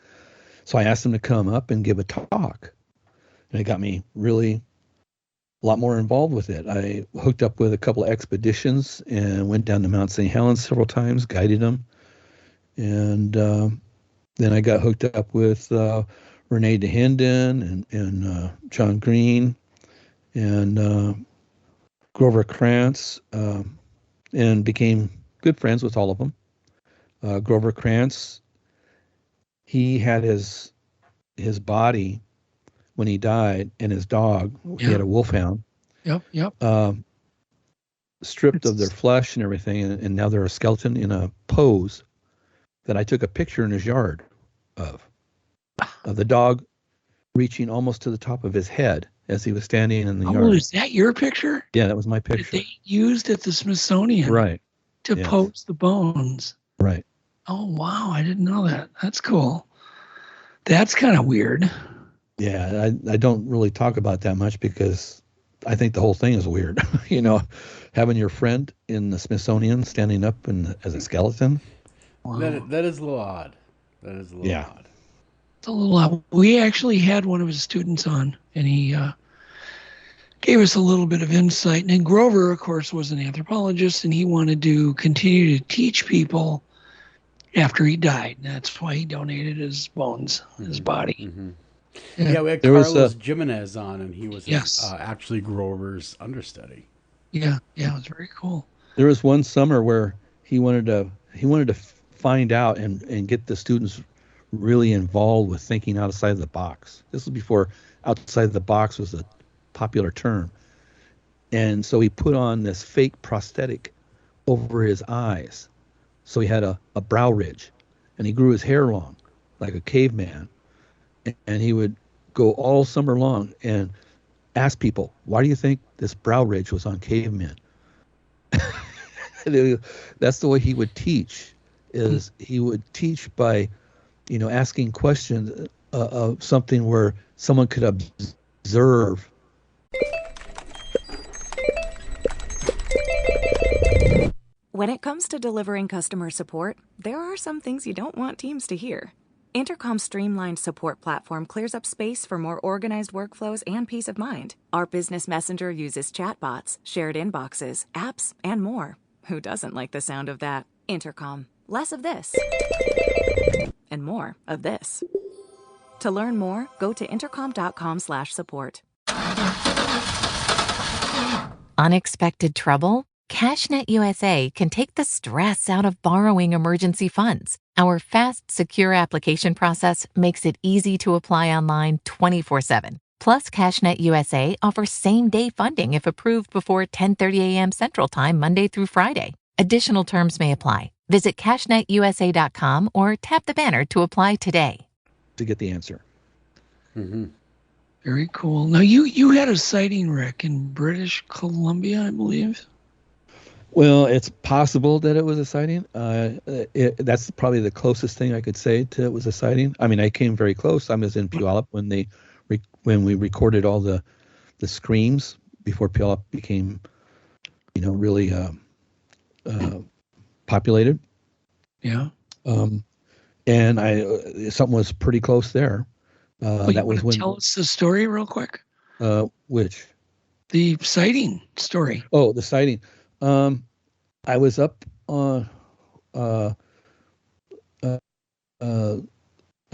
So I asked him to come up and give a talk, and it got me really a lot more involved with it. I hooked up with a couple of expeditions and went down to Mount St. Helens several times, guided them. And then I got hooked up with Rene Dahinden and John Green and Grover Krantz, and became good friends with all of them. Grover Krantz, he had his body when he died, and his dog, he had a wolfhound. Yep. Stripped of their flesh and everything, and now they're a skeleton in a pose that I took a picture in his yard of the dog reaching almost to the top of his head as he was standing in the yard. Oh, is that your picture? Yeah, that was my picture. That they used at the Smithsonian, right, to pose the bones. Right. Oh, wow, I didn't know that. That's cool. That's kind of weird. Yeah, I don't really talk about that much because I think the whole thing is weird. Having your friend in the Smithsonian standing up as a skeleton. Wow. That is a little odd. That is a little odd. It's a little odd. We actually had one of his students on, and he gave us a little bit of insight. And then Grover, of course, was an anthropologist, and he wanted to continue to teach people after he died. And that's why he donated his bones, his body. Mm-hmm. Yeah, we had Carlos Jimenez on, and he was actually Grover's understudy. Yeah, it was very cool. There was one summer where he wanted to find out and get the students really involved with thinking outside the box. This was before outside the box was a popular term. And so he put on this fake prosthetic over his eyes. So he had a brow ridge, and he grew his hair long like a caveman. And he would go all summer long and ask people, why do you think this brow ridge was on cavemen? That's the way he would teach, is he would teach by, asking questions of something where someone could observe. When it comes to delivering customer support, there are some things you don't want teams to hear. Intercom's streamlined support platform clears up space for more organized workflows and peace of mind. Our business messenger uses chatbots, shared inboxes, apps, and more. Who doesn't like the sound of that? Intercom. Less of this. And more of this. To learn more, go to intercom.com/support. Unexpected trouble? CashNet USA can take the stress out of borrowing emergency funds. Our fast, secure application process makes it easy to apply online 24/7. Plus, CashNet USA offers same-day funding if approved before 10:30 a.m. Central Time, Monday through Friday. Additional terms may apply. Visit cashnetusa.com or tap the banner to apply today. To get the answer. Mm-hmm. Very cool. Now, you had a sighting, Rick, in British Columbia, I believe. Well, it's possible that it was a sighting. That's probably the closest thing I could say to it was a sighting. I mean, I came very close. I was in Puyallup when we recorded all the screams before Puyallup became, really populated. Yeah. And something was pretty close there. That was when. Tell us the story real quick. Which? The sighting story. Oh, the sighting. I was up on, I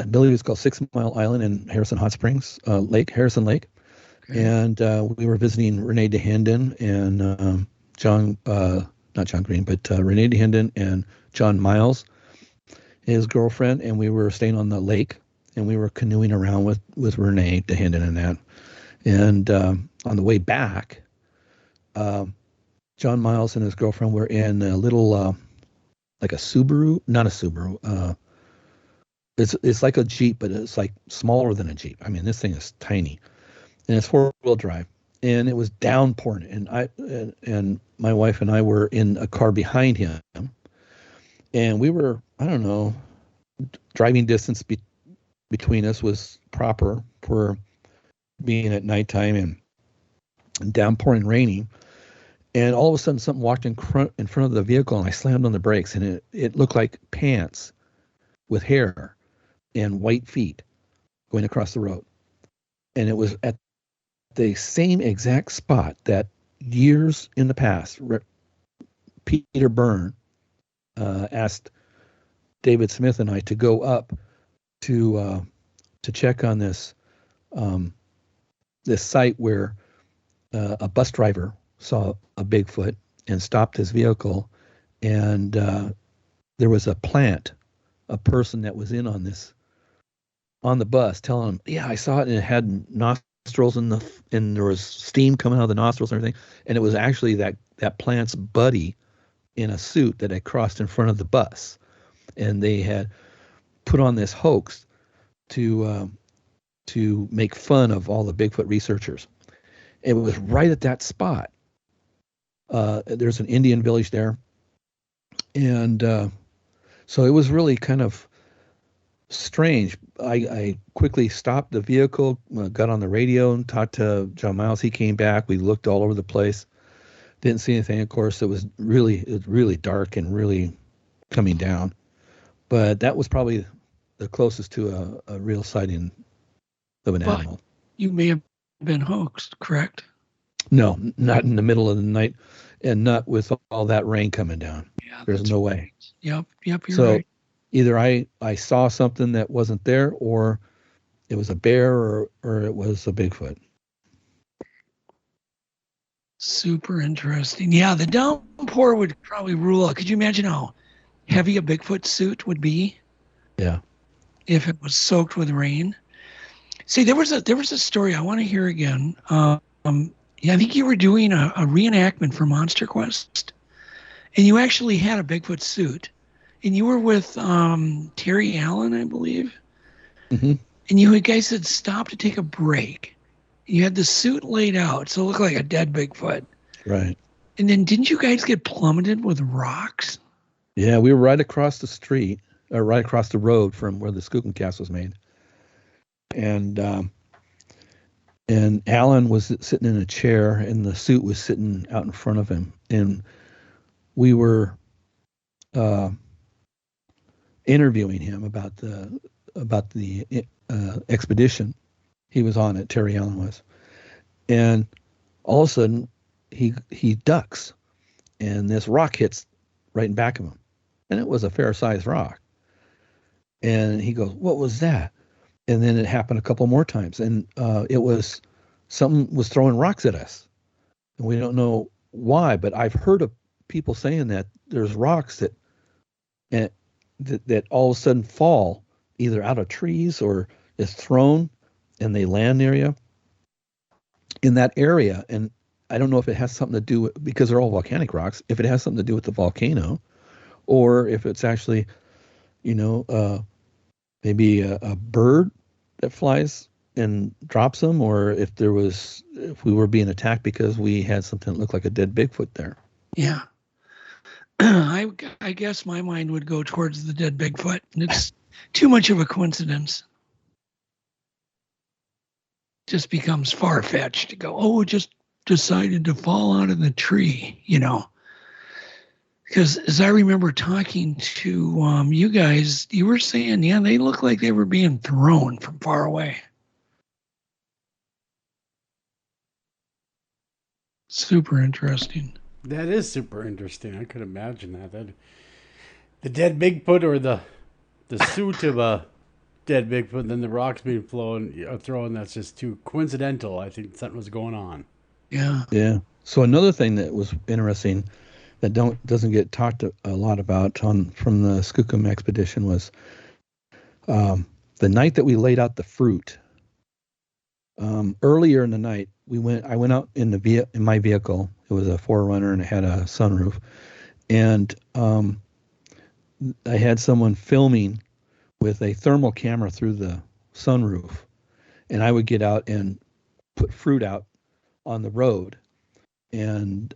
believe it's called 6 Mile Island in Harrison Hot Springs, Harrison Lake. Okay. And we were visiting Rene Dahinden and not John Green, but Rene Dahinden and John Miles, his girlfriend, and we were staying on the lake, and we were canoeing around with Rene Dahinden and that. And on the way back, John Miles and his girlfriend were in a little, like a Subaru, not a Subaru. It's like a Jeep, but it's like smaller than a Jeep. I mean, this thing is tiny, and it's 4-wheel drive, and it was downpouring. And my wife and I were in a car behind him, and we were, I don't know, driving distance between us was proper for being at nighttime and downpouring, raining. And all of a sudden, something walked in front of the vehicle, and I slammed on the brakes, and it looked like pants with hair and white feet going across the road. And it was at the same exact spot that years in the past, Peter Byrne asked David Smith and I to go up to check on this site where a bus driver saw a Bigfoot and stopped his vehicle, and there was a person that was in on the bus telling him, yeah, I saw it, and it had nostrils and there was steam coming out of the nostrils and everything, and it was actually that plant's buddy in a suit that had crossed in front of the bus, and they had put on this hoax to make fun of all the Bigfoot researchers. It was right at that spot. There's an Indian village there. And so it was really kind of strange. I quickly stopped the vehicle, got on the radio and talked to John Miles. He came back. We looked all over the place. Didn't see anything. Of course, it was really dark and really coming down. But that was probably the closest to a real sighting of an animal. You may have been hoaxed, correct? No, not in the middle of the night, and not with all that rain coming down. Yeah, there's no way. Yep, you're So right. either I saw something that wasn't there, or it was a bear, or it was a Bigfoot. Super interesting. Yeah, the downpour would probably rule out. Could you imagine how heavy a Bigfoot suit would be? Yeah. If it was soaked with rain. See, there was a story I want to hear again. Yeah, I think you were doing a reenactment for Monster Quest, and you actually had a Bigfoot suit, and you were with Terry Allen, I believe. Mm-hmm. And you guys had stopped to take a break. You had the suit laid out, so it looked like a dead Bigfoot. Right. And then didn't you guys get plummeted with rocks? Yeah, we were right across the street, or right across the road from where the Skookum Cast was made. And Alan was sitting in a chair, and the suit was sitting out in front of him. And we were interviewing him about the expedition he was on at Terry Allen was, and all of a sudden he ducks, and this rock hits right in back of him, and it was a fair-sized rock. And he goes, "What was that?" And then it happened a couple more times, and it was something was throwing rocks at us, and we don't know why. But I've heard of people saying that there's rocks that all of a sudden fall either out of trees or is thrown, and they land near you in that area. And I don't know if it has something to do with, because they're all volcanic rocks, if it has something to do with the volcano, or if it's actually, maybe a bird that flies and drops them, or if we were being attacked because we had something that looked like a dead Bigfoot there. Yeah. I guess my mind would go towards the dead Bigfoot. It's too much of a coincidence. Just becomes far-fetched to go, oh, it just decided to fall out of the tree, Because as I remember talking to you guys, you were saying, yeah, they look like they were being thrown from far away. Super interesting. That is super interesting. I could imagine that. The dead Bigfoot or the suit of a dead Bigfoot, then the rocks being thrown, that's just too coincidental. I think something was going on. Yeah. Yeah. So another thing that was interesting that doesn't get talked a lot about from the Skookum expedition was the night that we laid out the fruit. Earlier in the night, I went out in my vehicle. It was a 4Runner and it had a sunroof, and I had someone filming with a thermal camera through the sunroof, and I would get out and put fruit out on the road, and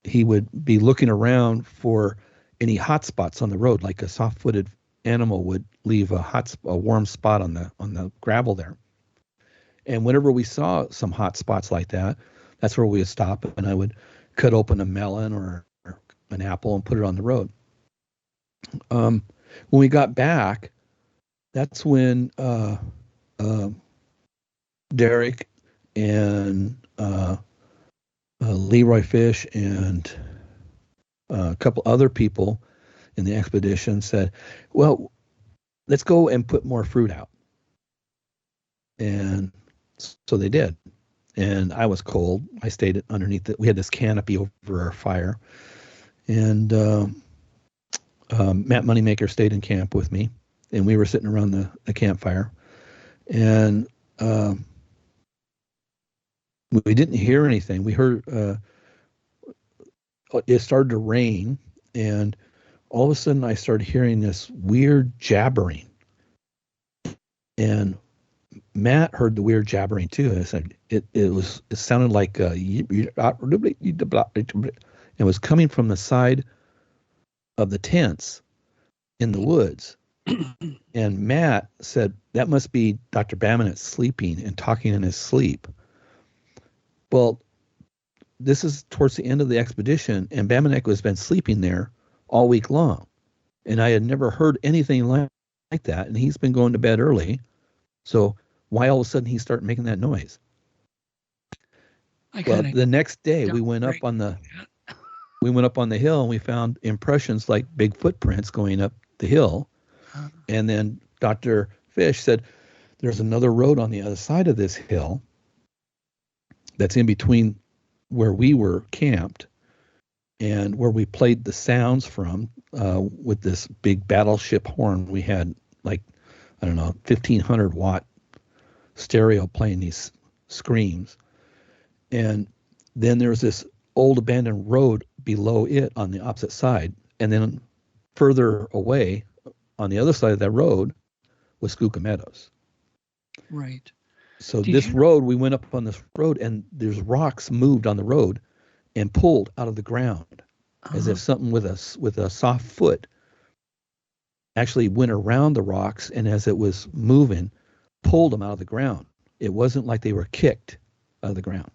he would be looking around for any hot spots on the road, like a soft-footed animal would leave a warm spot on the gravel there. And whenever we saw some hot spots like that, that's where we would stop, and I would cut open a melon or an apple and put it on the road. When we got back, that's when Derek and Leroy Fish and a couple other people in the expedition said, well, let's go and put more fruit out. And so they did. And I was cold. I stayed underneath it. We had this canopy over our fire. And Mat Moneymaker stayed in camp with me. And we were sitting around the campfire. And we didn't hear anything. We heard it started to rain. And all of a sudden I started hearing this weird jabbering. And Matt heard the weird jabbering too. I said it sounded like it was coming from the side of the tents in the woods. And Matt said that must be Dr. Bamanet sleeping and talking in his sleep. Well, this is towards the end of the expedition, and Bamanek has been sleeping there all week long, and I had never heard anything like that. And he's been going to bed early, so why all of a sudden he started making that noise? Well, the next day we went up on the hill, and we found impressions like big footprints going up the hill. And then Dr. Fish said there's another road on the other side of this hill that's in between where we were camped and where we played the sounds from with this big battleship horn. We had 1,500 watt stereo playing these screams. And then there's this old abandoned road below it on the opposite side. And then further away on the other side of that road was Skookum Meadows. Right. So road, we went up on this road, and there's rocks moved on the road and pulled out of the ground as if something with a soft foot actually went around the rocks, and as it was moving, pulled them out of the ground. It wasn't like they were kicked out of the ground.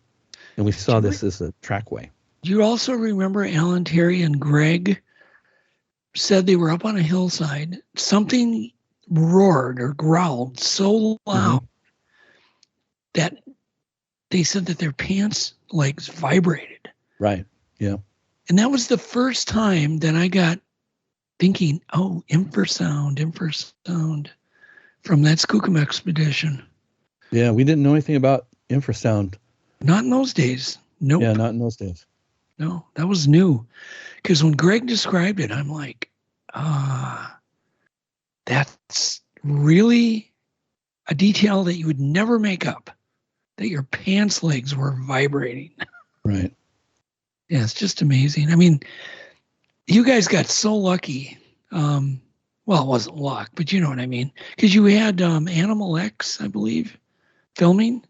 And we saw this as a trackway. Do you also remember Alan, Terry, and Greg said they were up on a hillside. Something roared or growled so loud that they said that their pants legs vibrated. Right. Yeah. And that was the first time that I got thinking, oh, infrasound from that Skookum expedition. Yeah, we didn't know anything about infrasound. Not in those days. Nope. Yeah, not in those days. No, that was new. Because when Greg described it, I'm like, that's really a detail that you would never make up, that your pants legs were vibrating. Right. Yeah, it's just amazing. I mean, you guys got so lucky. Well, it wasn't luck, but you know what I mean. Because you had Animal X, I believe, filming.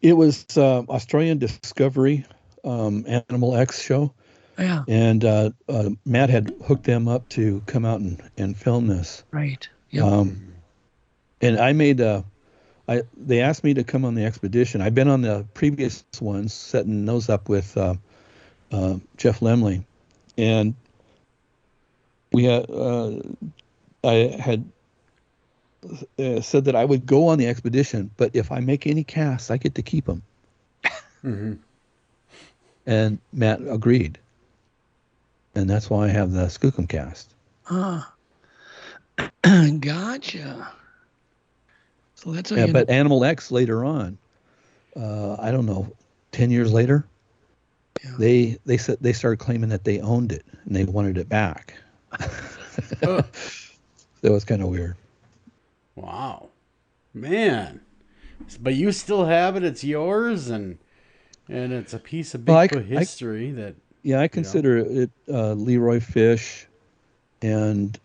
It was Australian Discovery Animal X show. Yeah. And Matt had hooked them up to come out and film this. Right. Yep. And I made they asked me to come on the expedition. I've been on the previous ones, setting those up with Jeff Lemley, and we had I had said that I would go on the expedition, but if I make any casts, I get to keep them. And Matt agreed, and that's why I have the Skookum cast. Gotcha. So that's but Animal X later on, I don't know, 10 years later, they said they started claiming that they owned it and they wanted it back. That was kind of weird. Wow, man! But you still have it; it's yours, and it's a piece of Bigfoot history that. Yeah, I consider it Leroy Fish and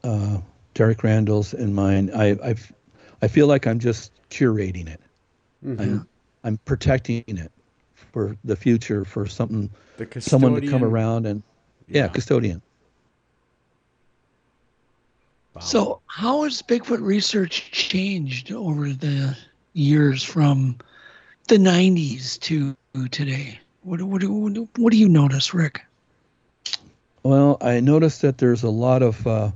Derek Randall's and mine. I feel like I'm just curating it. I'm protecting it for the future, for someone to come around and custodian. Wow. So how has Bigfoot research changed over the years from the 90s to today? What do you notice, Rick? Well, I noticed that there's a lot more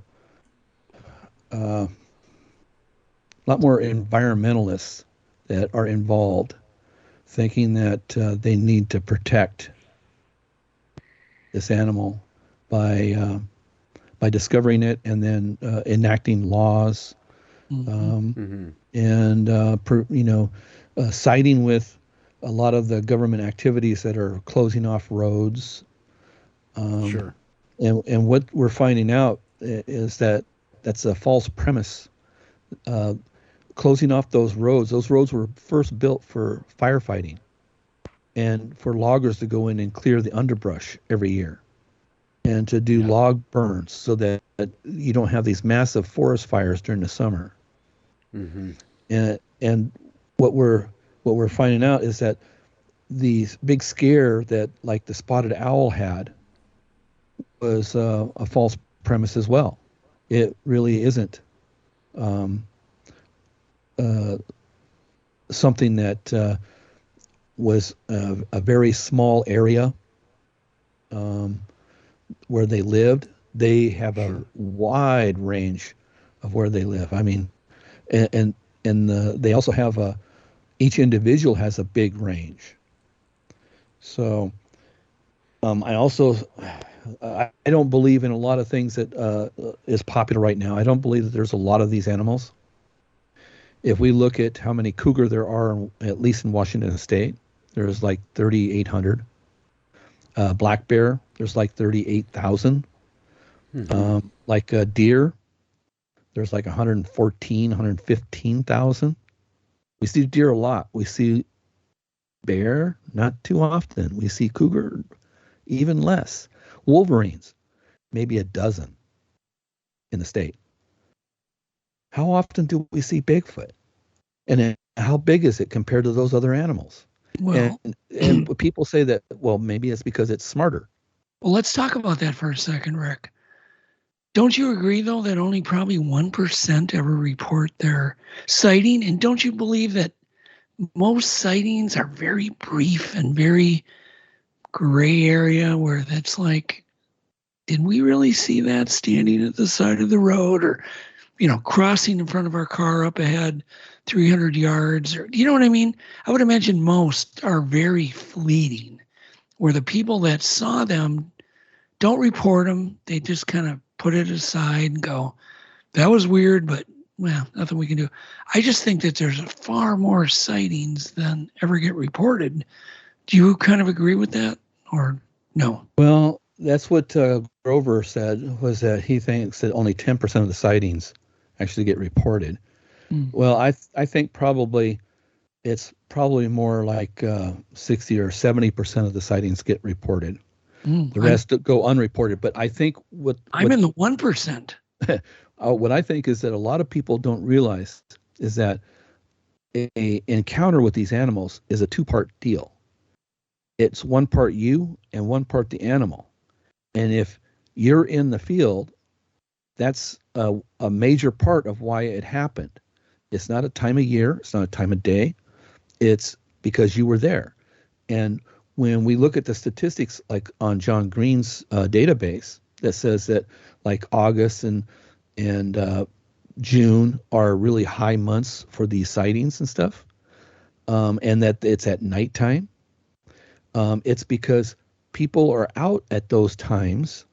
environmentalists that are involved, thinking that they need to protect this animal by discovering it and then enacting laws, and siding with a lot of the government activities that are closing off roads. Sure. And what we're finding out is that that's a false premise. Closing off those roads were first built for firefighting and for loggers to go in and clear the underbrush every year and to do log burns so that you don't have these massive forest fires during the summer. And what we're finding out is that the big scare that like the spotted owl had was a false premise as well. It really isn't something that was a very small area where they lived. They have a wide range of where they live. I mean, and they also have each individual has a big range. So I also I don't believe in a lot of things that is popular right now. I don't believe that there's a lot of these animals. If we look at how many cougar there are, at least in Washington State, there's like 3,800. Black bear, there's like 38,000. Like deer, there's like 114, 115,000. We see deer a lot. We see bear, not too often. We see cougar, even less. Wolverines, maybe a dozen in the state. How often do we see Bigfoot? And how big is it compared to those other animals? Well, and people say that, well, maybe it's because it's smarter. Well, let's talk about that for a second, Rick. Don't you agree, though, that only probably 1% ever report their sighting? And don't you believe that most sightings are very brief and very gray area where that's like did we really see that standing at the side of the road, or, crossing in front of our car up ahead 300 yards? Or, you know what I mean? I would imagine most are very fleeting, where the people that saw them don't report them. They just kind of put it aside and go, that was weird, but, well, nothing we can do. I just think that there's far more sightings than ever get reported. Do you kind of agree with that, or no? Well, that's what Grover said, was that he thinks that only 10% of the sightings actually get reported. Well, I think probably it's probably more like 60 or 70% of the sightings get reported. The rest go unreported. But I think I'm in the 1%. What I think is that a lot of people don't realize is that a encounter with these animals is a two-part deal. It's one part you and one part the animal. And if you're in the field, that's a major part of why it happened. It's not a time of year. It's not a time of day. It's because you were there. And when we look at the statistics, like on John Green's database, that says that like August and June are really high months for these sightings and stuff, and that it's at nighttime. It's because people are out at those times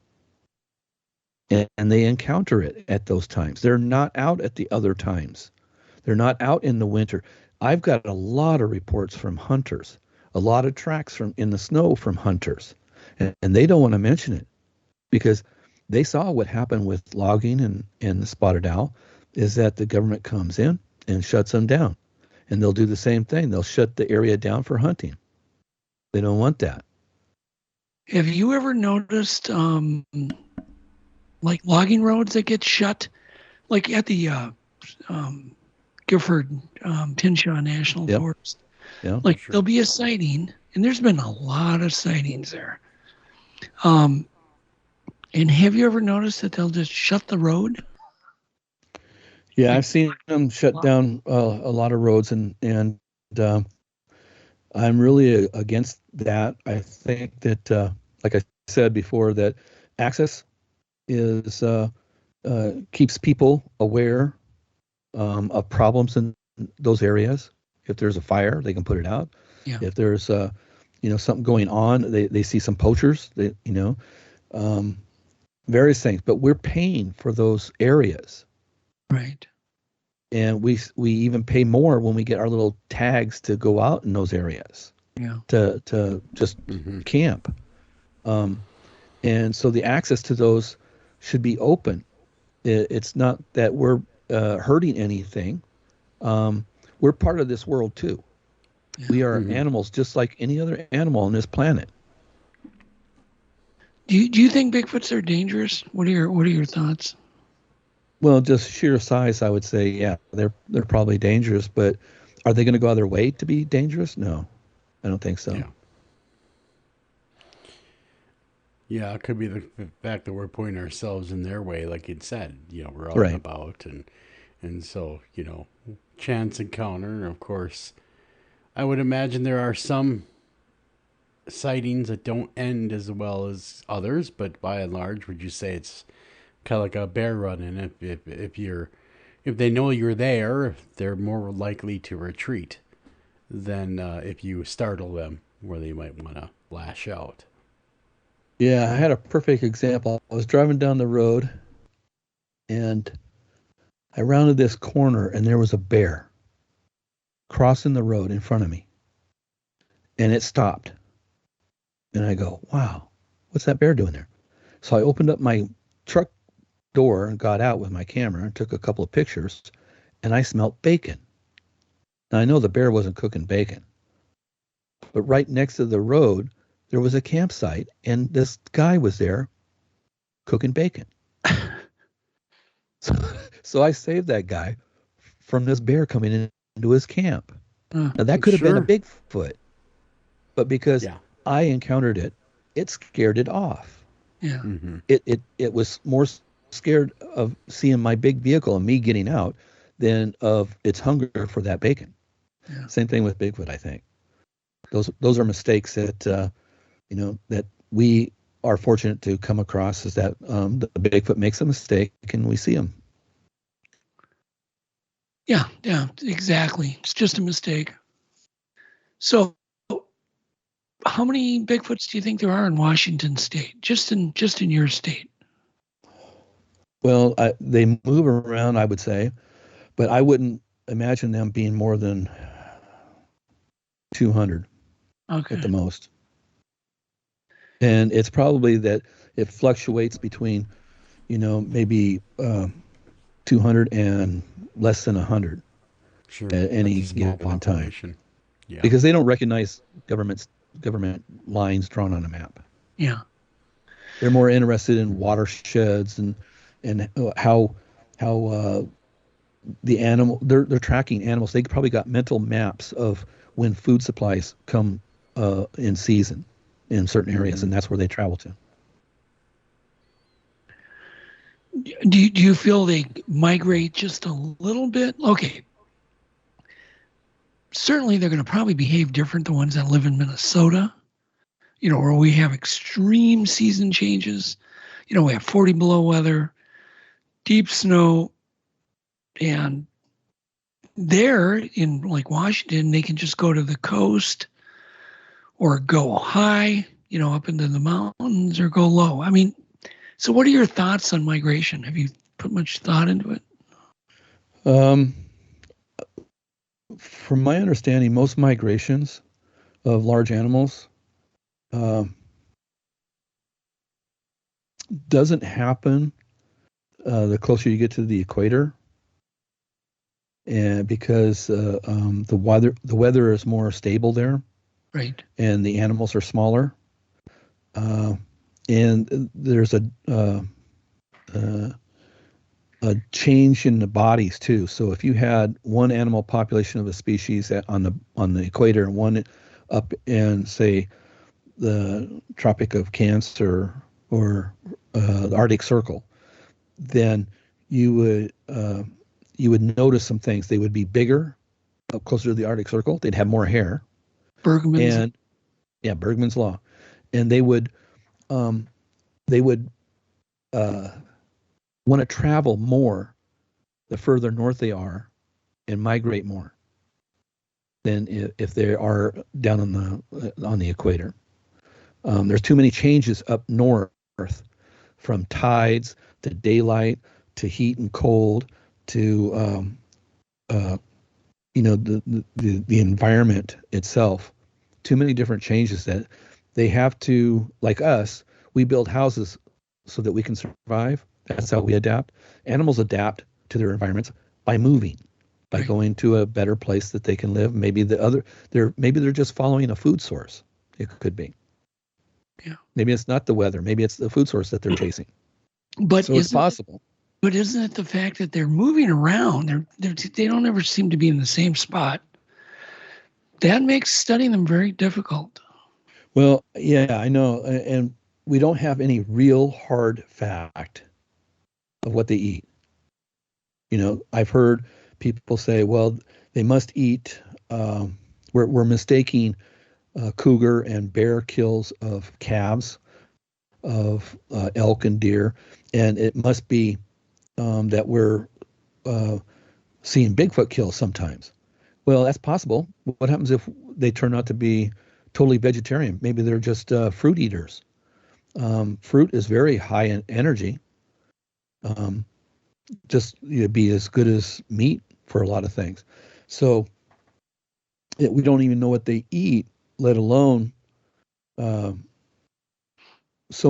and they encounter it at those times. They're not out at the other times. They're not out in the winter. I've got a lot of reports from hunters, a lot of tracks in the snow from hunters, and they don't want to mention it because they saw what happened with logging and the spotted owl, is that the government comes in and shuts them down, and they'll do the same thing. They'll shut the area down for hunting. They don't want that. Have you ever noticed like logging roads that get shut, like at the Gifford Pinshaw National Forest? Yeah, like sure. There'll be a sighting, and there's been a lot of sightings there. And have you ever noticed that they'll just shut the road? Yeah, I've seen them shut down a lot of roads, and I'm really against that. I think that, like I said before, that access is keeps people aware of problems in those areas. If there's a fire, they can put it out. Yeah. If there's something going on, they see some poachers. Various things. But we're paying for those areas, right? And we even pay more when we get our little tags to go out in those areas. Yeah. To just camp. And so the access to those should be open. It's not that we're hurting anything. We're part of this world too. Yeah. We are animals just like any other animal on this planet. Do you think Bigfoots are dangerous? What are your thoughts? Well, just sheer size, I would say, yeah, they're probably dangerous, but are they going to go out of their way to be dangerous? No, I don't think so. Yeah, it could be the fact that we're putting ourselves in their way, like you'd said. We're out and about, and so chance encounter. And of course, I would imagine there are some sightings that don't end as well as others, but by and large, would you say it's kind of like a bear run? And if they know you're there, they're more likely to retreat than if you startle them, where they might want to lash out. Yeah, I had a perfect example. I was driving down the road, and I rounded this corner, and there was a bear crossing the road in front of me, and it stopped. And I go, wow, what's that bear doing there? So I opened up my truck door and got out with my camera and took a couple of pictures, and I smelled bacon. Now, I know the bear wasn't cooking bacon, but right next to the road, there was a campsite, and this guy was there cooking bacon. So I saved that guy from this bear coming into his camp. Now, that could have been a Bigfoot, but because I encountered it, it scared it off. Yeah. Mm-hmm. It was more scared of seeing my big vehicle and me getting out than of its hunger for that bacon. Yeah. Same thing with Bigfoot, I think. Those are mistakes that that we are fortunate to come across is that the Bigfoot makes a mistake and we see him. Yeah, exactly. It's just a mistake. So, how many Bigfoots do you think there are in Washington State? Just in your state? Well, they move around, I would say, but I wouldn't imagine them being more than 200 at the most. And it's probably that it fluctuates between, maybe 200 and less than 100 at any given time. Yeah. Because they don't recognize government lines drawn on a map. Yeah. They're more interested in watersheds and how the animal they're tracking animals. They probably got mental maps of when food supplies come in season in certain areas, and that's where they travel to. Do you feel they migrate just a little bit? Okay. Certainly they're going to probably behave different, the ones that live in Minnesota, where we have extreme season changes. We have 40 below weather, deep snow, and there in like Washington, they can just go to the coast or go high, up into the mountains, or go low. I mean, so what are your thoughts on migration? Have you put much thought into it? From my understanding, most migrations of large animals doesn't happen the closer you get to the equator, and because the weather is more stable there, right? And the animals are smaller, and there's a change in the bodies too. So if you had one animal population of a species on the equator and one up in, say, the Tropic of Cancer or the Arctic Circle, then you would notice some things. They would be bigger up closer to the Arctic Circle. They'd have more hair. Bergman's law, and they would want to travel more the further north they are and migrate more than if they are down on the equator. There's too many changes up north, from tides to daylight to heat and cold to the environment itself. Too many different changes that they have to, like us, we build houses so that we can survive. That's how we adapt. Animals adapt to their environments by moving, by going to a better place that they can live. Maybe they're just following a food source. It could be. Yeah. Maybe it's not the weather. Maybe it's the food source that they're chasing. But so it's possible. But isn't it the fact that they're moving around? They don't ever seem to be in the same spot. That makes studying them very difficult. Well, yeah, I know, and we don't have any real hard fact of what they eat. I've heard people say, well, they must eat, we're mistaking cougar and bear kills of calves, of elk and deer, and it must be that we're seeing Bigfoot kills sometimes. Well, that's possible. What happens if they turn out to be totally vegetarian? Maybe they're just fruit eaters. Fruit is very high in energy. Be as good as meat for a lot of things. So we don't even know what they eat, let alone so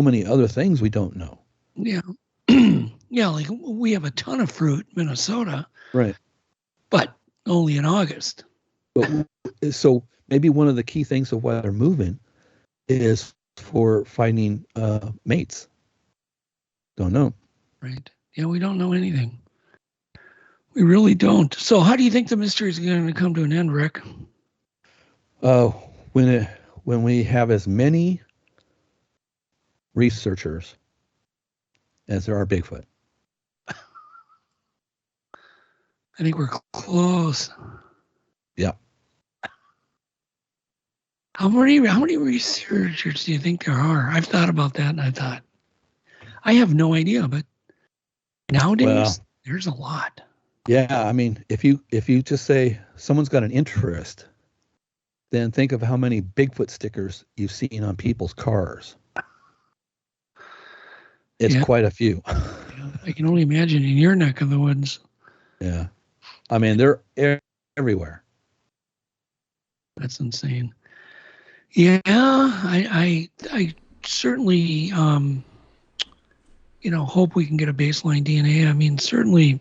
many other things we don't know. Yeah. Yeah, like we have a ton of fruit in Minnesota. Right. But only in August. So maybe one of the key things of why they're moving is for finding mates. Don't know. Right. Yeah, we don't know anything. We really don't. So how do you think the mystery is going to come to an end, Rick? When we have as many researchers as there are Bigfoot. I think we're close. Yeah. How many researchers do you think there are? I've thought about that, and I have no idea, but nowadays there's a lot. Yeah, I mean, if you just say someone's got an interest, then think of how many Bigfoot stickers you've seen on people's cars. It's quite a few. I can only imagine in your neck of the woods. Yeah. I mean, they're everywhere. That's insane. Yeah, I certainly, hope we can get a baseline DNA. I mean, certainly,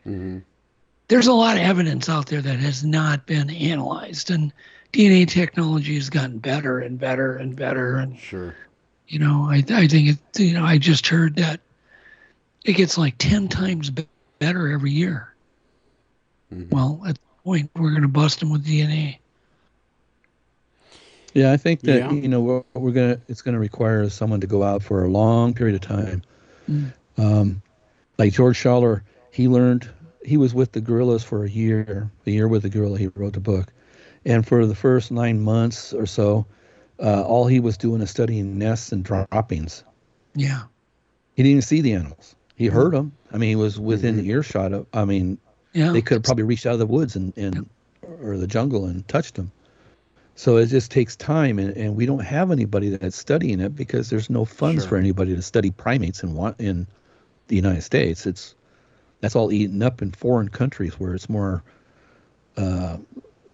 there's a lot of evidence out there that has not been analyzed, and DNA technology has gotten better and better and better. And sure, I think it. I just heard that it gets like 10 times better every year. Well, at the point we're going to bust them with DNA. Yeah, I think that it's going to require someone to go out for a long period of time. Like George Schaller, he was with the gorillas for a year with the gorilla. He wrote the book, and for the first 9 months or so, all he was doing is studying nests and droppings. Yeah, he didn't even see the animals. He heard them. I mean, he was within the earshot of. I mean, they could have probably reached out of the woods or the jungle and touched them. So it just takes time, and we don't have anybody that's studying it because there's no funds for anybody to study primates in the United States. That's all eaten up in foreign countries where it's more, it's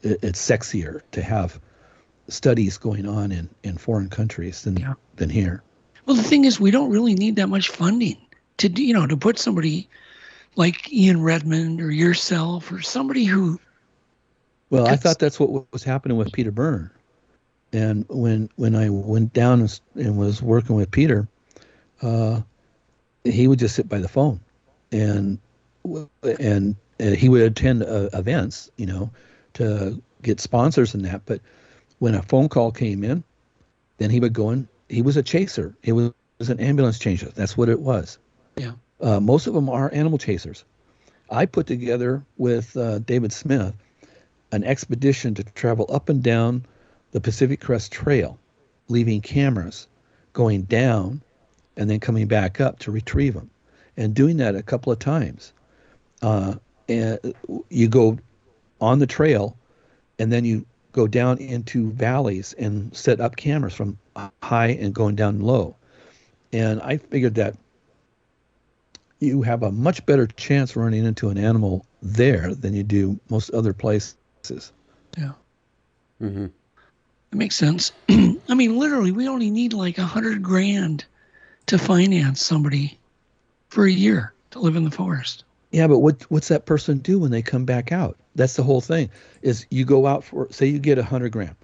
sexier to have studies going on in foreign countries than here. Well, the thing is, we don't really need that much funding to put somebody like Ian Redmond or yourself or somebody who. Well, I thought that's what was happening with Peter Byrne. And when I went down and was working with Peter, he would just sit by the phone, and he would attend events, to get sponsors and that. But when a phone call came in, then he would go in. He was a chaser. He was an ambulance chaser. That's what it was. Yeah. Most of them are animal chasers. I put together with David Smith an expedition to travel up and down the Pacific Crest Trail, leaving cameras, going down, and then coming back up to retrieve them, and doing that a couple of times. And you go on the trail, and then you go down into valleys and set up cameras from high and going down low. And I figured that you have a much better chance running into an animal there than you do most other places. Yeah. It makes sense. I mean, literally, we only need like $100,000 to finance somebody for a year to live in the forest. Yeah, but what's that person do when they come back out? That's the whole thing. Is you go out for, say you get $100,000,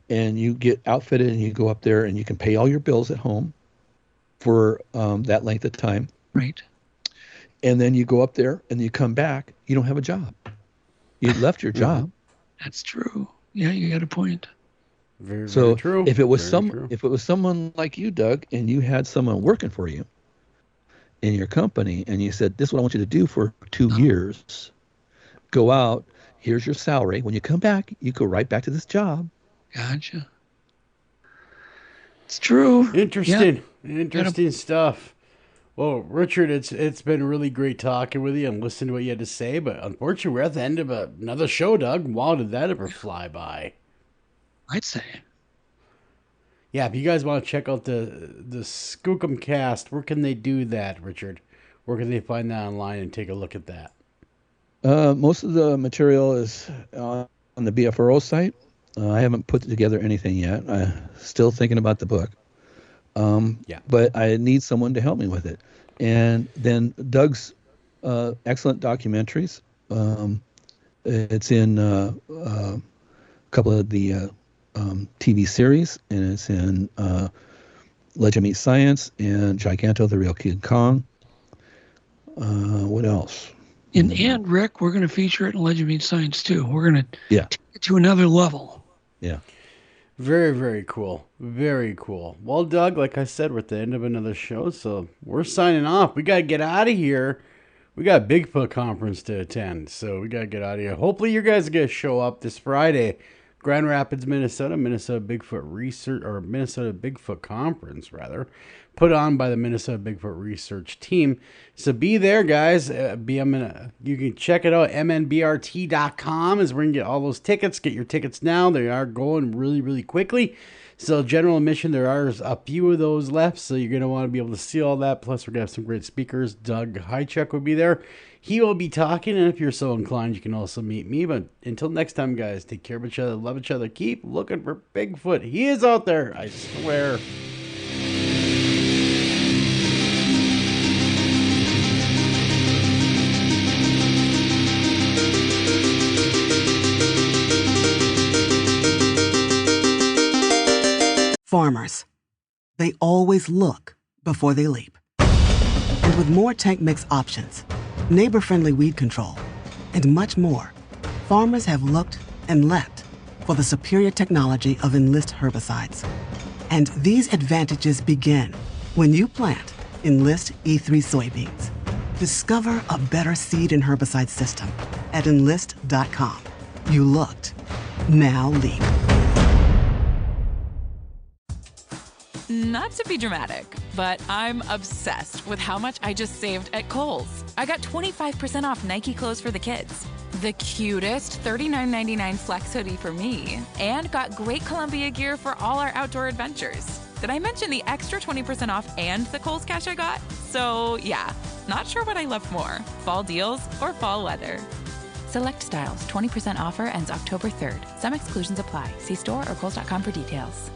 and you get outfitted and you go up there and you can pay all your bills at home for that length of time. Right. And then you go up there and you come back, you don't have a job. You left your job. That's true. Yeah, you got a point. Very true. If it was someone like you, Doug, and you had someone working for you in your company, and you said, "This is what I want you to do for 2 years. Go out. Here's your salary. When you come back, you go right back to this job." Gotcha. It's true. Interesting stuff. Well, Richard, it's been really great talking with you and listening to what you had to say, but unfortunately, we're at the end of another show, Doug. Wow, did that ever fly by? I'd say. Yeah, if you guys want to check out the Skookum cast, where can they do that, Richard? Where can they find that online and take a look at that? Most of the material is on the BFRO site. I haven't put together anything yet. I'm still thinking about the book. But I need someone to help me with it. And then Doug's excellent documentaries. It's in a couple of the TV series, and it's in Legend Meets Science and Giganto, the Real King Kong. What else? And Rick, we're going to feature it in Legend Meets Science too. We're going to take it to another level. Yeah. Very, very cool. Very cool. Well, Doug, like I said, we're at the end of another show, so we're signing off. We got to get out of here. We got a Bigfoot conference to attend, so we got to get out of here. Hopefully you guys get to show up this Friday. Grand Rapids, Minnesota Bigfoot Research, or Minnesota Bigfoot Conference, rather, put on by the Minnesota Bigfoot Research Team. So be there, guys. You can check it out. MNBRT.com is where you can get all those tickets. Get your tickets now. They are going really, really quickly. So general admission, there are a few of those left, so you're going to want to be able to see all that. Plus, we're going to have some great speakers. Doug Hychuk will be there. He will be talking, and if you're so inclined, you can also meet me. But until next time, guys, take care of each other, love each other, keep looking for Bigfoot. He is out there, I swear. Farmers. They always look before they leap. And with more tank mix options, neighbor-friendly weed control, and much more, farmers have looked and leapt for the superior technology of Enlist herbicides. And these advantages begin when you plant Enlist E3 soybeans. Discover a better seed and herbicide system at enlist.com. You looked. Now leap. Not to be dramatic, but I'm obsessed with how much I just saved at Kohl's. I got 25% off Nike clothes for the kids, the cutest $39.99 flex hoodie for me, and got great Columbia gear for all our outdoor adventures. Did I mention the extra 20% off and the Kohl's cash I got? So yeah, not sure what I love more, fall deals or fall weather. Select styles, 20% offer ends October 3rd. Some exclusions apply. See store or Kohl's.com for details.